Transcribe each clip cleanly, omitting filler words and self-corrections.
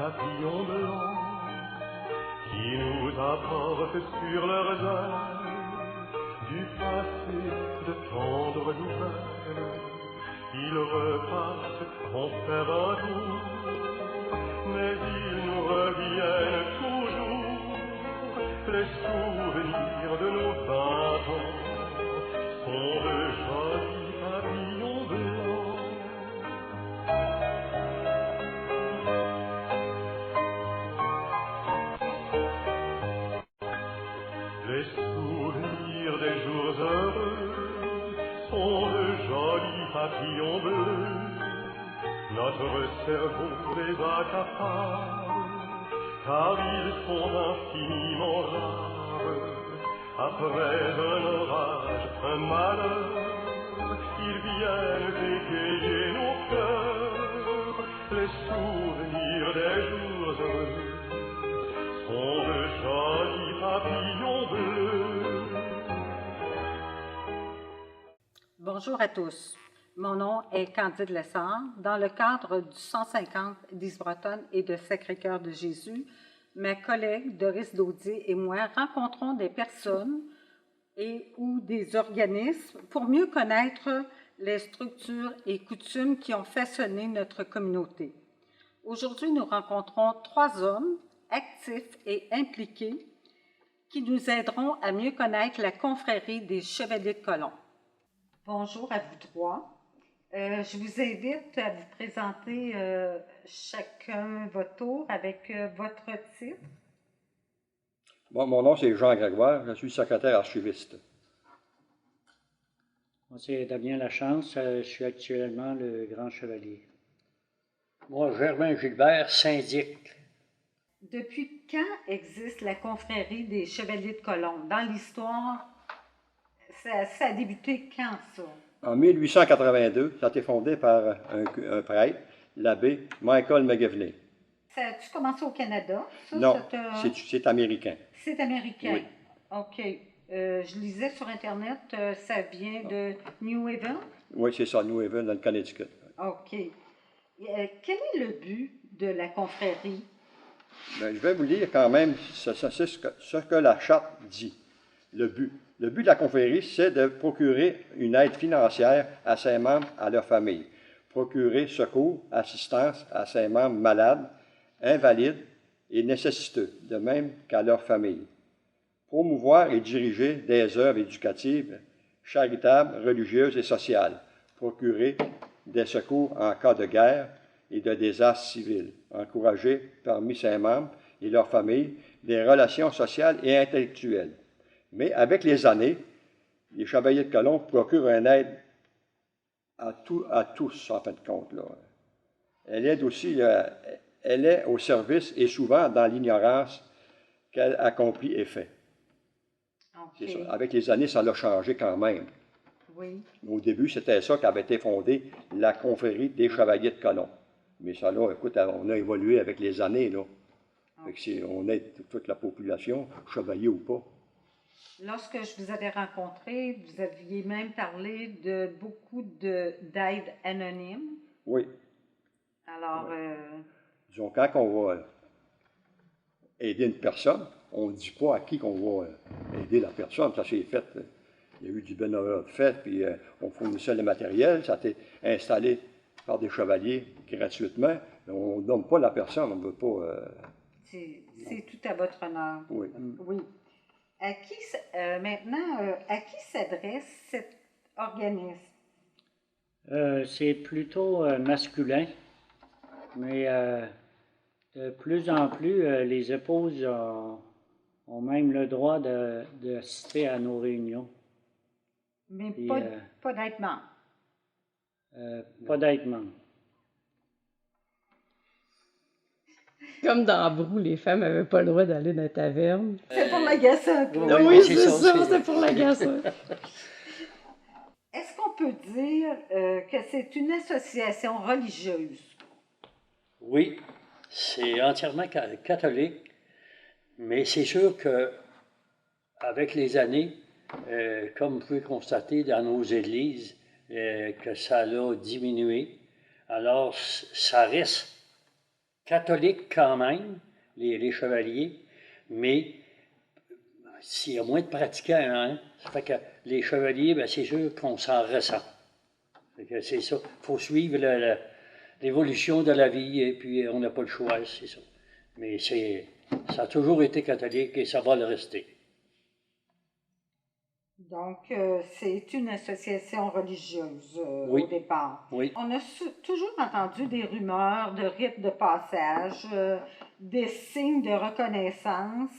papillons blancs qui nous apportent sur leurs ailes du passé de tendres nouvelles. Ils repartent pour faire un tour, mais ils nous reviennent toujours. Les souvenirs de nos 20 ans sont de jolis papillons blancs. Les souvenirs des jours heureux sont de jolis papillons bleus. Notre cerveau les accapare, car ils sont infiniment rares. Après un orage, un malheur, ils viennent égayer nos cœurs. Les souvenirs des jours heureux sont de jolis papillons bleus. Bonjour à tous. Mon nom est Candide Lessard. Dans le cadre du 150 10 bretonnes et de Sacré-Cœur de Jésus, ma collègue Doris Daudier et moi rencontrons des personnes et ou des organismes pour mieux connaître les structures et coutumes qui ont façonné notre communauté. Aujourd'hui, nous rencontrons 3 hommes actifs et impliqués qui nous aideront à mieux connaître la confrérie des Chevaliers de Colomb. Bonjour à vous 3. Je vous invite à vous présenter chacun votre tour avec votre titre. Bon, mon nom, c'est Jean Grégoire. Je suis secrétaire archiviste. Moi, c'est Damien Lachance. Je suis actuellement le grand chevalier. Moi, Germain Gilbert, syndic. Depuis quand existe la confrérie des Chevaliers de Colomb? Dans l'histoire, ça a débuté quand, ça? En 1882, ça a été fondé par un prêtre, l'abbé Michael McGivney. Ça a-tu commencé au Canada? Ça, Non, c'est américain. C'est américain? Oui. OK. Je lisais sur Internet, ça vient de New Haven? Oui, c'est ça, New Haven, dans le Connecticut. OK. Quel est le but de la confrérie? Bien, je vais vous lire quand même ce que la charte dit. Le but de la confrérie, c'est de procurer une aide financière à ses membres, à leur famille. Procurer secours, assistance à ses membres malades, invalides et nécessiteux, de même qu'à leur famille. Promouvoir et diriger des œuvres éducatives, charitables, religieuses et sociales. Procurer des secours en cas de guerre et de désastre civil. Encourager parmi ses membres et leurs familles des relations sociales et intellectuelles. Mais avec les années, les Chevaliers de Colomb procurent une aide à tous, en fin de compte. Là. Elle aide aussi, elle est au service et souvent dans l'ignorance qu'elle accomplit et fait. Okay. C'est ça. Avec les années, ça l'a changé quand même. Oui. Au début, c'était ça qu'avait été fondée la confrérie des Chevaliers de Colomb. Mais ça, là, écoute, on a évolué avec les années, là. Okay. On aide toute la population, chevalier ou pas. Lorsque je vous avais rencontré, vous aviez même parlé de beaucoup d'aide anonyme. Oui. Alors... Oui. Disons, quand on va aider une personne, on ne dit pas à qui qu'on va aider la personne. Ça s'est fait, il y a eu du bénévolat fait, puis on fournissait le matériel, ça a été installé par des chevaliers gratuitement. On ne donne pas la personne, on ne veut pas... C'est tout à votre honneur. Oui. Oui. Maintenant, à qui s'adresse cet organisme? C'est plutôt masculin, mais de plus en plus, les épouses ont même le droit d'assister à nos réunions. Mais pas d'être membre? Pas d'être membre. Comme dans Brou, les femmes n'avaient pas le droit d'aller dans la taverne. C'est pour l'agaçant. Oui, c'est ça, c'est pour l'agaçant. Est-ce qu'on peut dire que c'est une association religieuse? Oui, c'est entièrement catholique, mais c'est sûr que avec les années, comme vous pouvez constater dans nos églises, que ça a diminué. Alors, ça reste catholiques quand même, les chevaliers, mais s'il y a moins de pratiquants, hein, ça fait que les chevaliers, ben, c'est sûr qu'on s'en ressent. Fait que c'est ça. Il faut suivre l'évolution de la vie et puis on n'a pas le choix, c'est ça. Mais ça a toujours été catholique et ça va le rester. Donc, c'est une association religieuse Oui. au départ. Oui. On a toujours entendu des rumeurs de rites de passage, des signes de reconnaissance.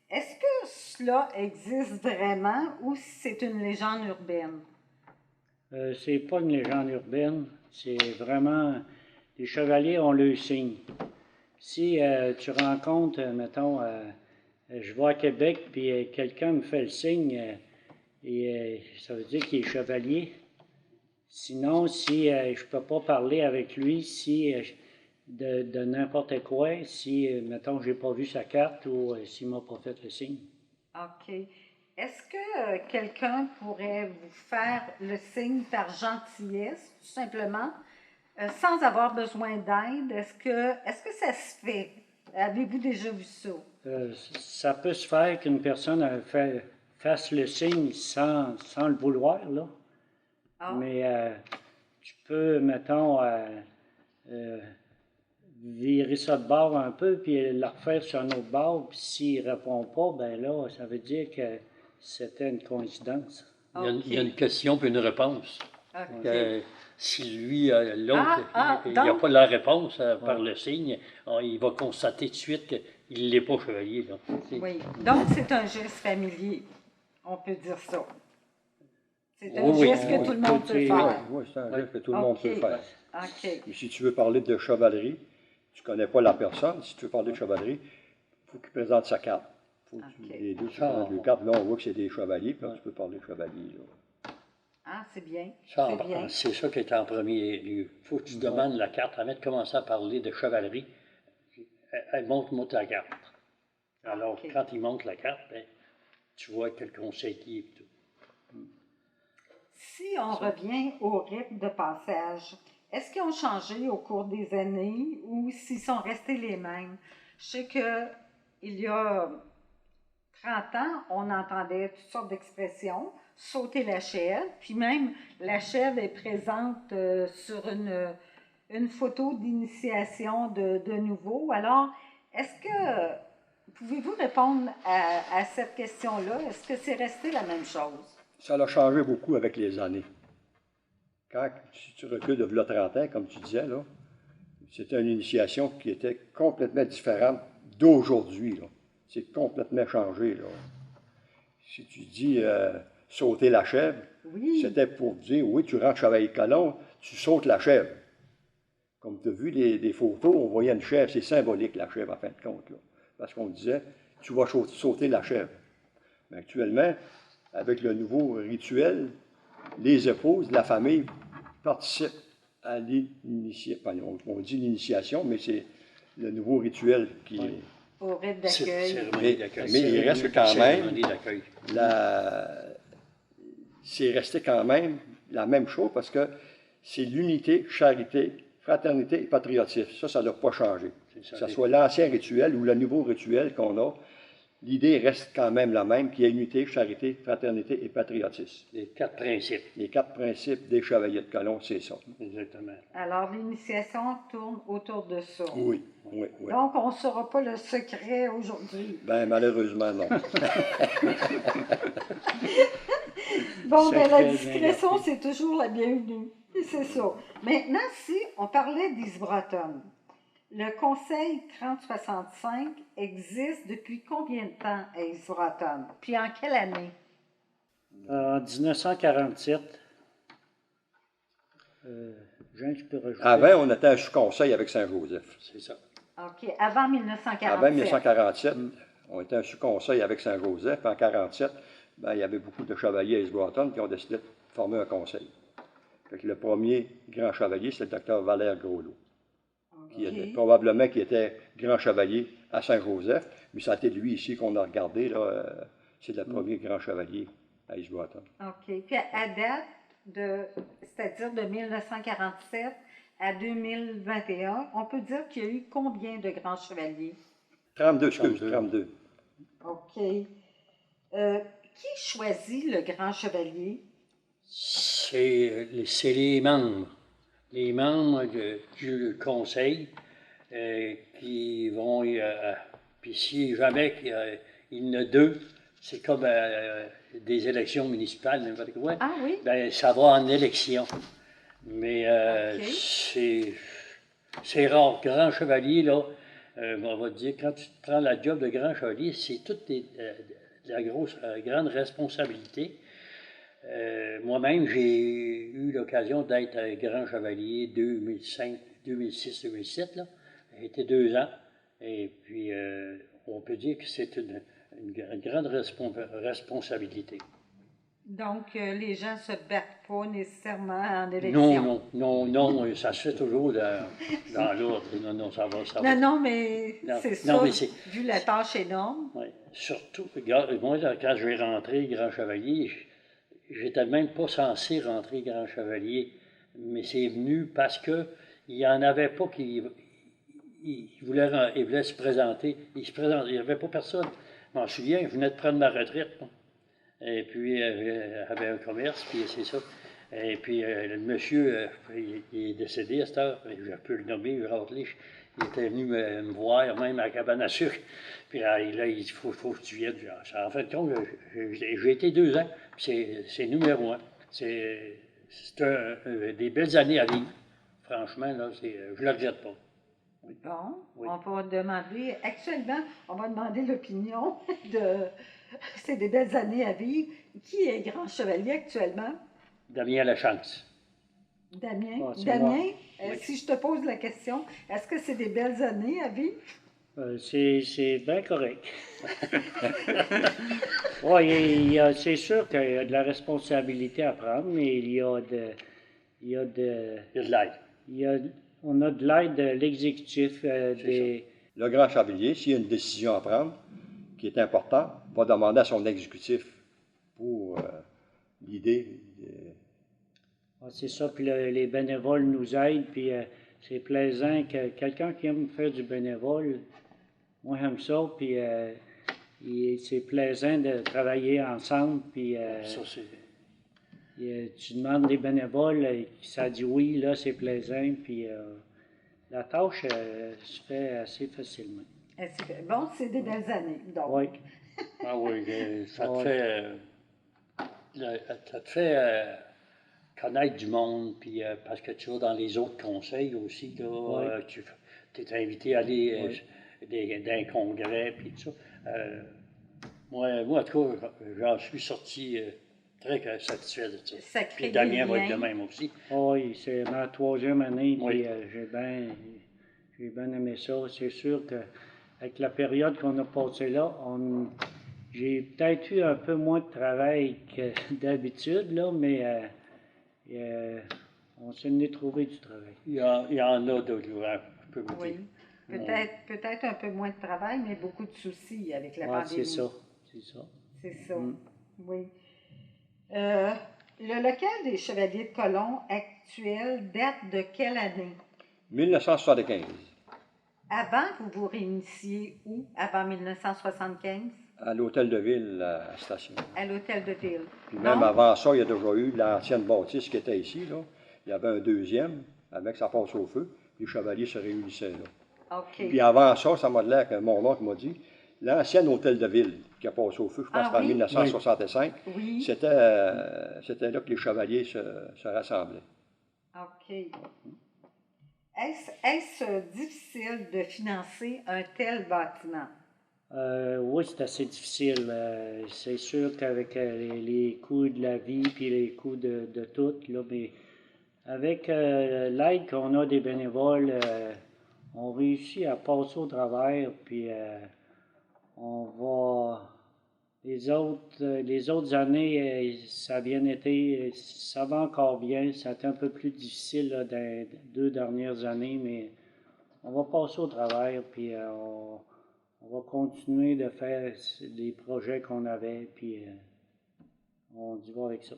Est-ce que cela existe vraiment ou c'est une légende urbaine? C'est pas une légende urbaine, c'est vraiment, les chevaliers ont le signe. Si tu rencontres, mettons, je vais à Québec, puis quelqu'un me fait le signe, ça veut dire qu'il est chevalier. Sinon, si je ne peux pas parler avec lui, si de n'importe quoi, si, mettons, je n'ai pas vu sa carte ou s'il ne m'a pas fait le signe. OK. Est-ce que quelqu'un pourrait vous faire le signe par gentillesse, tout simplement, sans avoir besoin d'aide? Est-ce que ça se fait? Avez-vous déjà vu ça? Ça peut se faire qu'une personne fasse le signe sans le vouloir, là. Ah. Mais tu peux, mettons, virer ça de bord un peu, puis le refaire sur un autre bord, puis s'il ne répond pas, ben là, ça veut dire que c'était une coïncidence. Il y a une question puis une réponse. OK. Si lui, l'autre, il n'a donc- pas la réponse par le signe, il va constater tout de suite qu'il n'est pas chevalier. Là. Oui. Donc, c'est un geste familier. On peut dire ça. C'est un Oui, geste que oui. tout le monde peut faire. Oui, c'est un geste que tout le monde peut faire. OK. Mais si tu veux parler de chevalerie, tu ne connais pas la personne. Si tu veux parler de chevalerie, il faut qu'il présente sa carte. Faut que les deux présentent leur carte. Là, on voit que c'est des chevaliers, puis là, tu peux parler de chevalier. Là. Ah, c'est bien. Ça, C'est bien. c'est ça qui est en premier lieu. Il faut que tu demandes la carte avant de commencer à parler de chevalerie. Montre-moi ta carte. Alors, OK. quand il montre la carte, ben, tu vois quel conseil qui est. Et tout. Si on revient aux rites de passage, est-ce qu'ils ont changé au cours des années ou s'ils sont restés les mêmes? Je sais qu'il y a 30 ans, on entendait toutes sortes d'expressions, sauter la chèvre, puis même la chèvre est présente sur une photo d'initiation de nouveau. Alors, est-ce que, pouvez-vous répondre à cette question-là? Est-ce que c'est resté la même chose? Ça a changé beaucoup avec les années. Si tu recules de là 30 ans, comme tu disais, là, c'était une initiation qui était complètement différente d'aujourd'hui. C'est complètement changé. Là. Si tu dis sauter la chèvre, Oui. c'était pour dire, oui, tu rentres chevalier-colon, tu sautes la chèvre. Comme tu as vu des photos, on voyait une chèvre, c'est symbolique la chèvre en fin de compte. Là, parce qu'on disait, tu vas sauter la chèvre. Mais actuellement, avec le nouveau rituel, les épouses, la famille participent à l'initiation. On dit l'initiation, mais c'est le nouveau rituel qui est. Au rite d'accueil. Cérémonie d'accueil. Mais il reste quand même. Cérémonie d'accueil. C'est resté quand même la même chose parce que c'est l'unité, charité, fraternité et patriotisme. Ça n'a pas changé. Que ce soit l'ancien rituel ou le nouveau rituel qu'on a, l'idée reste quand même la même, qui est unité, charité, fraternité et patriotisme. Les 4 principes. Les 4 principes des chevaliers de colon, c'est ça. Exactement. Alors, l'initiation tourne autour de ça. Oui, oui, oui. Donc, on ne saura pas le secret aujourd'hui. Ben malheureusement, non. Bon, ben, la Secret discrétion, bien c'est toujours la bienvenue. C'est ça. Maintenant, si on parlait d'Isbroton, le Conseil 3065 existe depuis combien de temps à Isbroton? Puis en quelle année? En 1947, Jean, tu peux rajouter. Avant, on était à sous-conseil avec Saint-Joseph. C'est ça. OK. Avant 1947. Avant 1947, on était un sous-conseil avec Saint-Joseph. En 1947, ben, il y avait beaucoup de chevaliers à Isbroton qui ont décidé de former un conseil. Fait que le premier grand chevalier, c'est le docteur Valère Groslot, qui était, probablement qui était grand chevalier à Saint-Joseph, mais ça a été lui ici qu'on a regardé, là, c'est le premier grand chevalier à Isbroton. OK. Puis à date, c'est-à-dire de 1947 à 2021, on peut dire qu'il y a eu combien de grands chevaliers? 32, excuse, 32. 32. OK. Qui choisit le grand chevalier? C'est les membres. Les membres du conseil qui vont. Puis si jamais il y en a deux, c'est comme des élections municipales, n'importe quoi. Ah oui? Ben, ça va en élection. Mais OK. c'est rare. Grand chevalier, là, on va te dire, quand tu te prends la job de grand chevalier, c'est toute la grosse, grande responsabilité. Moi-même, j'ai eu l'occasion d'être grand chevalier 2005, 2006, 2007. Là. J'ai été 2 ans. Et puis, on peut dire que c'est une grande responsabilité. Donc, les gens ne se battent pas nécessairement en élection. Non, ça se fait toujours dans l'ordre. Non, ça va. Non, mais Non, c'est non, ça, mais c'est- vu la tâche énorme. Ouais. Surtout, regarde, moi, là, quand je vais rentrer grand chevalier, j'étais même pas censé rentrer grand chevalier, mais c'est venu parce que il n'y en avait pas qui voulaient se présenter. Il n'y avait pas personne. Je m'en souviens, je venais de prendre ma retraite. Moi. Et puis, j'avais un commerce, puis c'est ça. Et puis, le monsieur, il est décédé à cette heure. Je peux le nommer, Rotlich. Il était venu me voir, même à la cabane à sucre. Puis là, il faut que tu viennes. En fait, compte, j'ai été 2 ans, puis c'est numéro 1. C'est des belles années à vivre. Franchement, là, je ne le regrette pas. Bon, Oui. on va demander, actuellement, on va demander l'opinion de, c'est des belles années à vivre. Qui est grand chevalier actuellement? Damien Lachance. Damien? Ah, c'est Damien, moi. si je te pose la question, est-ce que c'est des belles années à vivre? C'est bien correct. Oui, c'est sûr qu'il y a de la responsabilité à prendre, mais il y a de Il y a de l'aide. on a de l'aide de l'exécutif, Le grand chevalier, s'il y a une décision à prendre qui est importante, va demander à son exécutif pour l'idée. c'est ça, puis les bénévoles nous aident, puis c'est plaisant que quelqu'un qui aime faire du bénévole, moi j'aime ça, puis c'est plaisant de travailler ensemble, puis Ça, c'est. tu demandes des bénévoles, ça dit oui, là c'est plaisant, puis la tâche se fait assez facilement. Bon, c'est des belles années, donc. Oui, Ah oui, ça te Ouais. fait. Ça te fait connaître du monde, puis parce que tu vas dans les autres conseils aussi, là, Ouais. tu es invité à aller Ouais. dans un congrès, puis tout ça. Moi, en tout cas, j'en suis sorti très satisfait de ça. Ça crée Puis Damien des va être liens. de même aussi. Oui, c'est ma 3e année, Oui. puis j'ai bien aimé ça. C'est sûr qu'avec la période qu'on a passée là, j'ai peut-être eu un peu moins de travail que d'habitude, là, mais on s'est venu trouver du travail. Il y en a d'autres ouvrages, je peux vous Oui. dire. Peut-être un peu moins de travail, mais beaucoup de soucis avec la Ouais, pandémie. c'est ça, c'est ça. C'est ça, Mm. oui. Le local des Chevaliers de Colomb actuel date de quelle année? 1975, Avant, vous vous réunissiez où? Avant 1975? à l'hôtel de ville à la station. À l'hôtel de ville. Puis même Donc, avant ça, il y a déjà eu l'ancienne bâtisse qui était ici. Là. Il y avait un deuxième avec sa passe au feu. Les chevaliers se réunissaient là. OK. Puis avant ça m'a l'air que mon oncle m'a dit, l'ancien hôtel de ville qui a passé au feu, je pense Ah que c'était en oui? 1965, Oui. c'était là que les chevaliers se rassemblaient. OK. Est-ce difficile de financer un tel bâtiment? Oui, c'est assez difficile. C'est sûr qu'avec les coûts de la vie puis les coûts de tout, là, mais avec l'aide qu'on a des bénévoles, on réussit à passer au travers, puis on va. Les autres années, ça a bien été, ça va encore bien. Ça a été un peu plus difficile là, dans les 2 dernières années, mais on va passer au travers, puis on va continuer de faire les projets qu'on avait, puis on y va avec ça.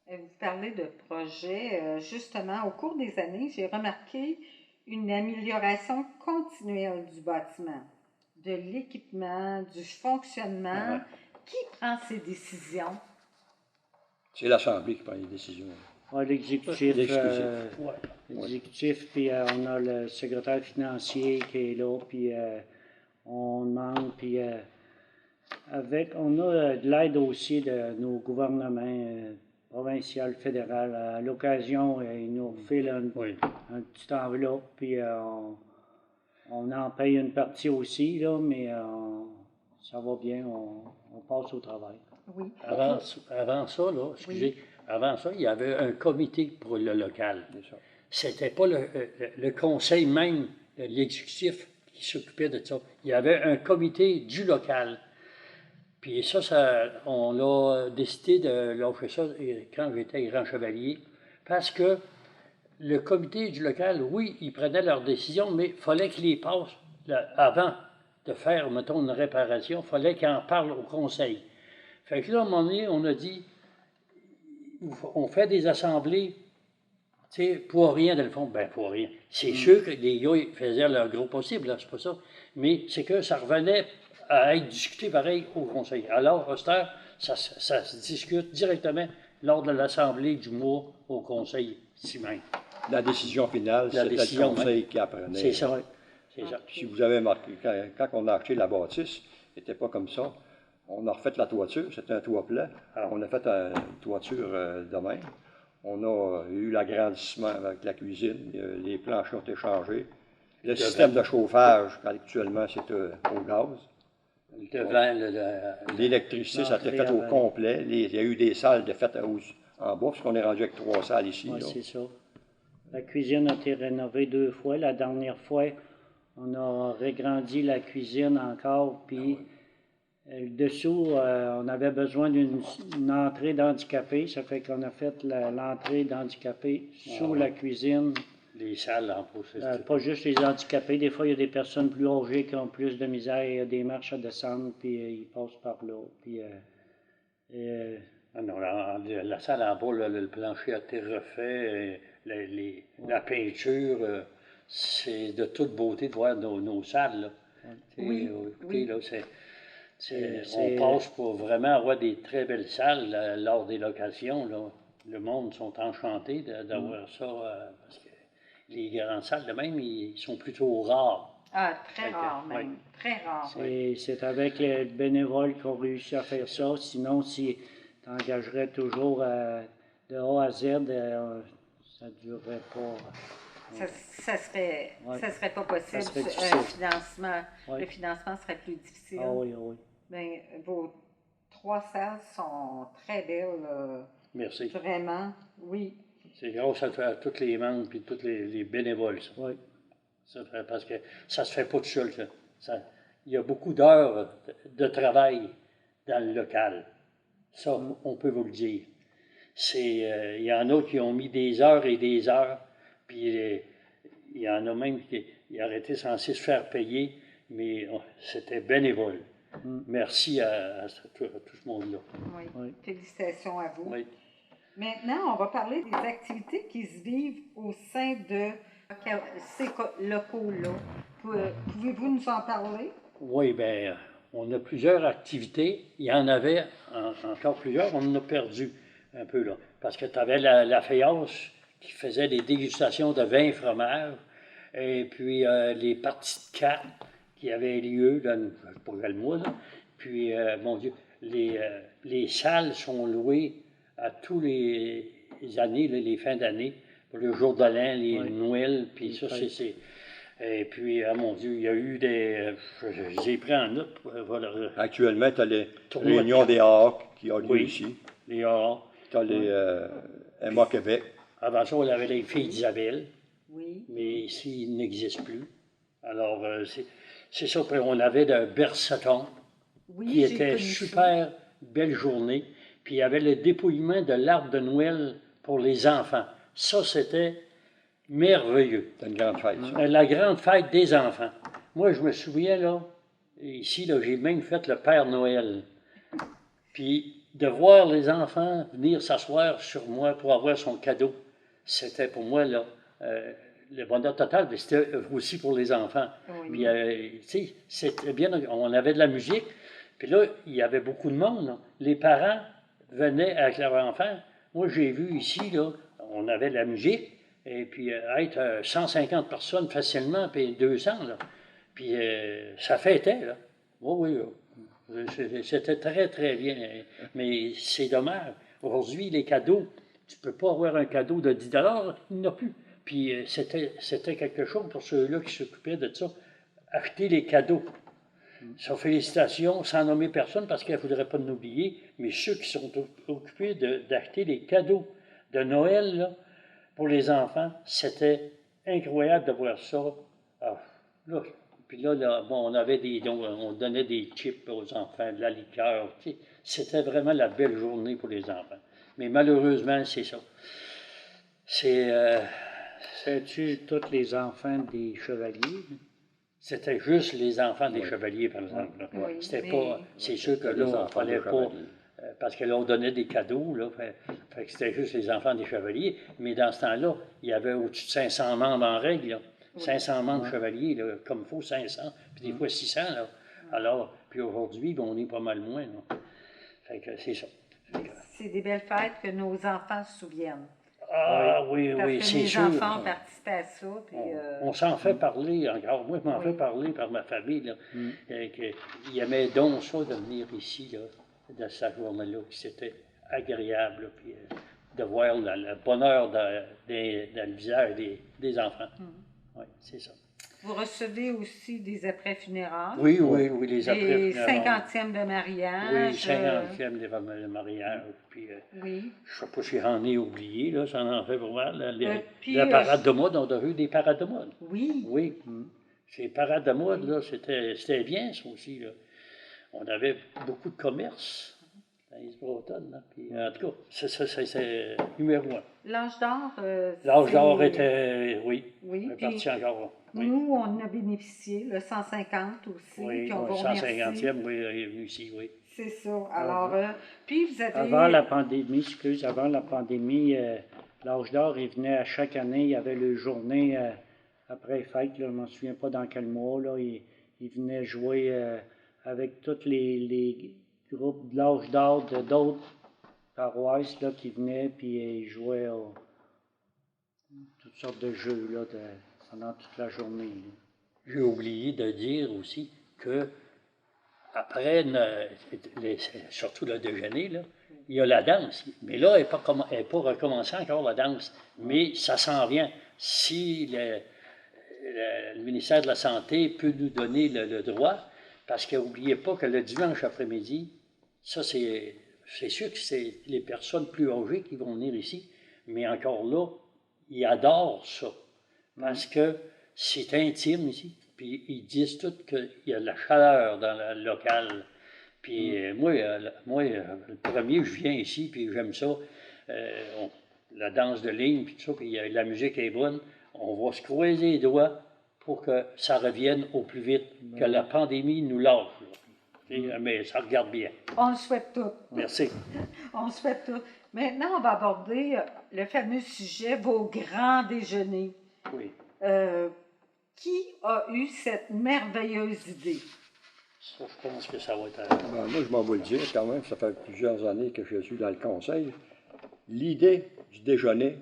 Vous parlez de projets. Justement, au cours des années, j'ai remarqué une amélioration continuelle du bâtiment, de l'équipement, du fonctionnement. Ouais. Qui prend ces décisions? C'est l'Assemblée qui prend les décisions. Ouais, l'exécutif. Ouais. L'exécutif, puis on a le secrétaire financier qui est là, puis on demande, puis on a de l'aide aussi de nos gouvernements provincial, fédéral. À l'occasion, ils nous refilent un petit enveloppe, puis on en paye une partie aussi, là, mais ça va bien, on passe au travail. Oui. Avant ça, là, excusez, avant ça, il y avait un comité pour le local. C'était pas le conseil même, l'exécutif qui s'occupait de ça. Il y avait un comité du local. Puis ça, on a décidé de lâcher ça quand j'étais grand chevalier, parce que le comité du local, oui, ils prenaient leurs décisions, mais il fallait qu'ils les passent avant de faire, mettons, une réparation, il fallait qu'ils en parlent au conseil. Fait que là, à un moment donné, on a dit, on fait des assemblées, tu sais, pour rien, dans le fond. Ben, pour rien. C'est sûr que les gars, ils faisaient leur gros possible, là, c'est pas ça. Mais c'est que ça revenait à être discuté pareil au conseil. Alors, Auster, ça se discute directement lors de l'assemblée du mois au conseil ici même. La décision finale, c'était le conseil qui apprenait. C'est ça. C'est ça. Si vous avez remarqué, quand on a acheté la bâtisse, c'était pas comme ça. On a refait la toiture, c'était un toit plat. Alors, on a fait une toiture de même. On a eu l'agrandissement avec la cuisine, les planchers ont été changés. Le système de chauffage, actuellement, c'est au gaz. L'électricité, ça a été fait au complet. Il y a eu des salles de fête en bas, parce qu'on est rendu avec 3 salles ici. Oui, c'est ça. La cuisine a été rénovée 2 fois. La dernière fois, on a regrandi la cuisine encore, puis le dessous, on avait besoin d'une entrée d'handicapés. Ça fait qu'on a fait l'entrée d'handicapés sous la cuisine. Les salles en plus. Pas juste les handicapés. Des fois, il y a des personnes plus âgées qui ont plus de misère. Il y a des marches à descendre, puis ils passent par là. Puis, non, la salle en bas, le plancher a été refait. La peinture, c'est de toute beauté de voir nos salles. Là. Oui, écoutez, là, on passe pour vraiment avoir des très belles salles lors des locations. Là. Le monde sont enchantés d'avoir ça, parce que les grandes salles de même, ils sont plutôt rares. Ah, très rare même, très rare. C'est avec les bénévoles qu'on réussit à faire ça. Sinon, si tu engagerais toujours de A à Z, ça ne durerait pas. Ça serait pas possible. Ça serait difficile. Le financement serait plus difficile. Ah oui, oui. Bien, vos 3 salles sont très belles. Merci. Vraiment, oui. C'est grâce à tous les membres et tous les bénévoles, ça. Oui. Parce que ça se fait pas tout seul, ça. Il y a beaucoup d'heures de travail dans le local. Ça, on peut vous le dire. Il y en a qui ont mis des heures et des heures, puis il y en a même qui auraient censé se faire payer, mais c'était bénévole. Merci à tout ce monde-là. Oui. Félicitations à vous. Oui. Maintenant, on va parler des activités qui se vivent au sein de ces locaux-là. Pouvez-vous nous en parler? Oui, bien, on a plusieurs activités. Il y en avait encore plusieurs, on en a perdu un peu, là. Parce que tu avais la Féance qui faisait des dégustations de vin et fromage, et puis les parties de cartes qui avaient lieu, je ne sais pas quel mois, là. Puis, mon Dieu, les salles sont louées à tous les années, là, les fins d'année, pour le jour de l'an, les Noël, puis ça, c'est... Et puis, mon Dieu, il y a eu des... J'ai pris en note. Voilà. Actuellement, tu as les réunions des Hawks qui ont lieu ici. Les Hawks. Tu as les Emma Québec. Avant ça, on avait les filles d'Isabelle. Oui. Mais ici, ils n'existent plus. Alors, c'est ça. Puis on avait de Berceton, qui était super belle journée. Puis il y avait le dépouillement de l'arbre de Noël pour les enfants. Ça, c'était merveilleux. C'était une grande fête, ça. La grande fête des enfants. Moi, je me souviens, là, ici, là, j'ai même fait le Père Noël. Puis de voir les enfants venir s'asseoir sur moi pour avoir son cadeau, c'était pour moi là, le bonheur total, mais c'était aussi pour les enfants. Oui. Puis, tu sais, c'était bien, on avait de la musique, puis là, il y avait beaucoup de monde. Là. Les parents venaient avec leurs enfants. Moi, j'ai vu ici, là, on avait de la musique, et puis être 150 personnes facilement, puis 200, là. Puis ça fêtait, là. Oui, c'était très, très bien. Mais c'est dommage. Aujourd'hui, les cadeaux, tu ne peux pas avoir un cadeau de 10 il n'y en a plus. Puis c'était quelque chose pour ceux-là qui s'occupaient de ça. Acheter les cadeaux. Ça, félicitations, sans nommer personne, parce qu'il ne faudrait pas nous oublier, mais ceux qui sont occupés d'acheter les cadeaux de Noël là, pour les enfants, c'était incroyable de voir ça. Ah, là, puis là, bon, on avait on donnait des chips aux enfants, de la liqueur. Tu sais, c'était vraiment la belle journée pour les enfants. Mais malheureusement, c'est ça. C'est-tu tous les enfants des chevaliers? C'était juste les enfants des chevaliers, par exemple. Là. Oui, C'était mais- pas. C'est sûr que là, il ne fallait pas. Parce que là, on donnait des cadeaux, là. Fait que c'était juste les enfants des chevaliers. Mais dans ce temps-là, il y avait au-dessus de 500 membres en règle, là. 500 membres chevaliers, là, comme il faut, 500, puis des fois 600, là. Alors, puis aujourd'hui, ben, on est pas mal moins, là. Fait que c'est ça. C'est des belles fêtes que nos enfants se souviennent. Ah oui, Parce oui, que c'est mes sûr. enfants ont participé à ça. Puis, On s'en fait parler encore. Moi, je m'en Oui. fais parler par ma famille. Là, ils aimaient donc ça de venir ici, là, de cette journée-là. C'était agréable, là, puis, de voir le bonheur dans le visage des enfants. Oui, c'est ça. vous recevez aussi des après funérailles. Oui, les après Des funérailles. 50e de mariage. Oui, 50e de mariage. Puis, Oui. je ne sais pas si j'en ai oublié, là, ça en fait pour mal. Puis, La parade de mode, on a eu des parades de mode. Oui. Oui. Ces parades de mode, là, c'était bien, ça aussi. Là. On avait beaucoup de commerce dans les Bretonnes. Là. Puis, en tout cas, c'est numéro un. L'âge d'or. L'âge d'or c'est- était, oui, Oui. est Puis, parti encore. Oui, nous, on en a bénéficié, le 150 aussi, oui, qu'on vous le remercie. 150e, oui, il est venu ici, oui. C'est ça. Alors, puis vous avez... Avant la pandémie, l'âge d'or, il venait à chaque année, il y avait le journée après les fêtes, là, je ne m'en souviens pas dans quel mois, là, il venait jouer avec tous les groupes de l'âge d'or de d'autres paroisses là, qui venaient, puis ils jouaient toutes sortes de jeux là, pendant toute la journée. Là. J'ai oublié de dire aussi que après, surtout le déjeuner, là, il y a la danse. Mais là, elle n'est pas recommencée encore, la danse. Mais ça s'en vient. Si le ministère de la Santé peut nous donner le droit, parce que n'oubliez pas que le dimanche après-midi, ça, c'est sûr que c'est les personnes plus âgées qui vont venir ici. Mais encore là, ils adorent ça. Parce que c'est intime ici. Puis ils disent tous qu'il y a de la chaleur dans le local. Puis moi, le premier, je viens ici, puis j'aime ça. La danse de ligne, puis tout ça, puis la musique est bonne. On va se croiser les doigts pour que ça revienne au plus vite, que la pandémie nous lâche. Mais ça regarde bien. On le souhaite tout. Merci. On le souhaite tout. Maintenant, on va aborder le fameux sujet, vos grands déjeuners. Oui. Qui a eu cette merveilleuse idée? Ça, je pense que ça va être... Ben, moi, je m'en vais le dire quand même, ça fait plusieurs années que je suis dans le conseil. L'idée du déjeuner,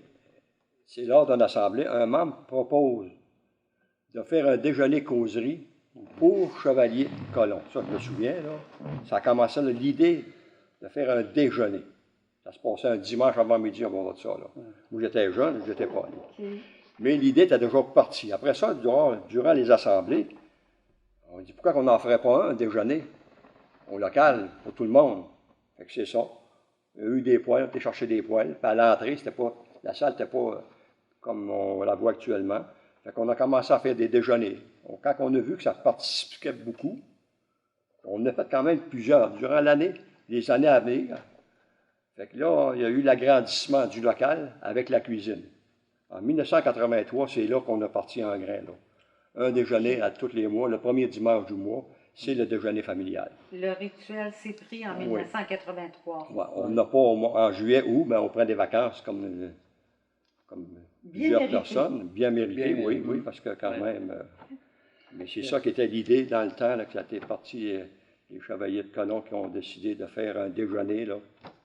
c'est lors d'une assemblée, un membre propose de faire un déjeuner causerie pour chevalier colon. Ça, je me souviens, là. Ça a commencé, l'idée de faire un déjeuner. Ça se passait un dimanche avant-midi, on va voir ça, là. Moi, j'étais jeune, je n'étais pas né. Okay. Mais l'idée était déjà partie. Après ça, durant les assemblées, on dit pourquoi on n'en ferait pas un déjeuner au local pour tout le monde. Fait que c'est ça. Il y a eu des poêles, on a été chercher des poêles. Puis à l'entrée, la salle n'était pas comme on la voit actuellement. Fait qu'on a commencé à faire des déjeuners. Donc, quand on a vu que ça participait beaucoup, on en a fait quand même plusieurs durant l'année, les années à venir. Fait que là, il y a eu l'agrandissement du local avec la cuisine. En 1983, c'est là qu'on a parti en grain. Là. Un déjeuner à tous les mois, le premier dimanche du mois. c'est le déjeuner familial. Le rituel s'est pris en Oui. 1983. Ouais, on n'a pas en juillet, août, mais on prend des vacances comme plusieurs méritées. personnes, bien méritées, Bien, oui, parce que quand ouais. même, mais c'est ça qui était l'idée dans le temps, là, que ça était parti, les chevaliers de colon qui ont décidé de faire un déjeuner, là.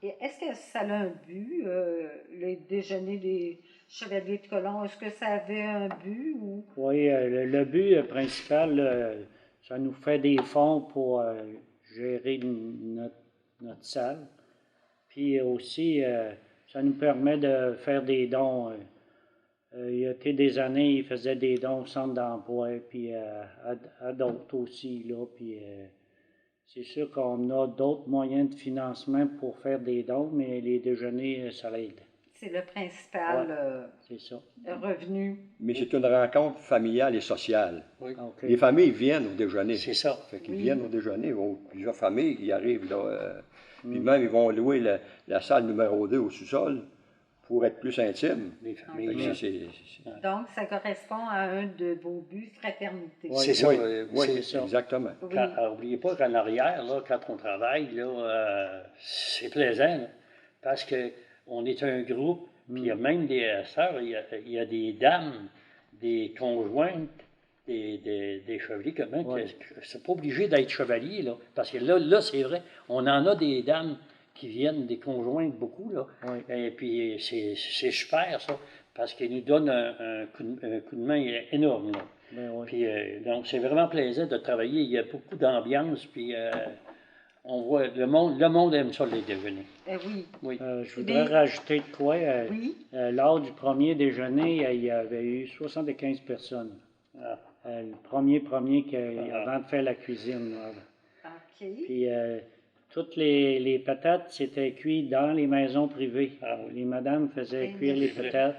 Et est-ce que ça a un but, le déjeuner des chevaliers de colon? Est-ce que ça avait un but ou... Oui, le but principal, ça nous fait des fonds pour gérer notre salle. Puis aussi, ça nous permet de faire des dons. Il y a été des années, ils faisaient des dons au centre d'emploi, puis à d'autres aussi, là. Puis c'est sûr qu'on a d'autres moyens de financement pour faire des dons, mais les déjeuners, ça l'aide. C'est le principal C'est ça. revenu. Mais c'est une rencontre familiale et sociale. Oui. OK. Les familles viennent au déjeuner. C'est ça. Fait qu'ils Oui. viennent au déjeuner, plusieurs familles qui arrivent là. Puis même, ils vont louer la salle numéro 2 au sous-sol pour être plus intimes. Les Fait familles. que Donc, ça correspond à un de vos buts, fraternité. Oui. C'est ça. oui, c'est oui, ça. exactement. Oui. N'oubliez pas qu'en arrière, là, quand on travaille, là, c'est plaisant, là, parce qu'on est un groupe, puis il y a même des sœurs, il y a des dames, des conjointes, des chevaliers, comment, Ouais. c'est pas obligé d'être chevalier, là, parce que là c'est vrai, on en a des dames qui viennent, des conjointes, beaucoup, là, Oui. et puis c'est super, ça, parce qu'ils nous donnent un coup de main énorme, là. Ben oui. Puis, donc, c'est vraiment plaisant de travailler. Il y a beaucoup d'ambiance, puis on voit, le monde aime ça, les déjeuners. Oui. Oui. Je voudrais rajouter de quoi. Oui. Lors du premier déjeuner, il y avait eu 75 personnes. Ah. Le premier avant de faire la cuisine. Là. OK. Puis toutes les patates, c'était cuit dans les maisons privées. Ah oui. Les madames faisaient Et cuire les c'est vrai. patates.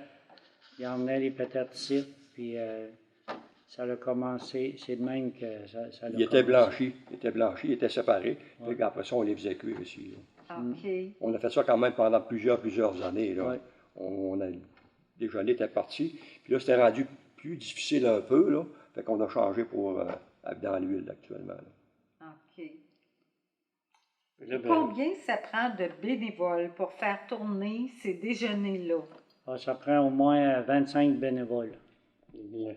Ils emmenaient les patates ici. Puis ça a commencé. C'est de même que ça a Ils étaient commencé. blanchis, ils étaient séparés. Puis après ça, on les faisait cuire ici. Là. OK. On a fait ça quand même pendant plusieurs années. Là. Ouais. On a, le déjeuner était parti. Puis là, c'était rendu plus difficile un peu. Là. Fait qu'on a changé pour dans l'huile actuellement. Là. OK. Là, ben, Combien ça prend de bénévoles pour faire tourner ces déjeuners-là? Ah, ça prend au moins 25 bénévoles. ouais.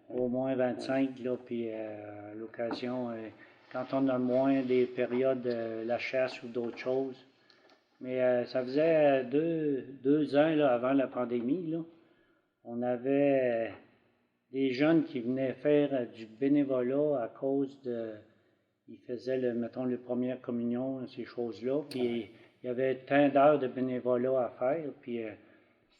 Au moins 25, là, puis à l'occasion, quand on a moins des périodes de la chasse ou d'autres choses. Mais ça faisait 2 ans là, avant la pandémie, là, on avait des jeunes qui venaient faire du bénévolat à cause de... Ils faisaient, mettons, la première communion, ces choses-là, puis il y avait tant d'heures de bénévolat à faire, puis...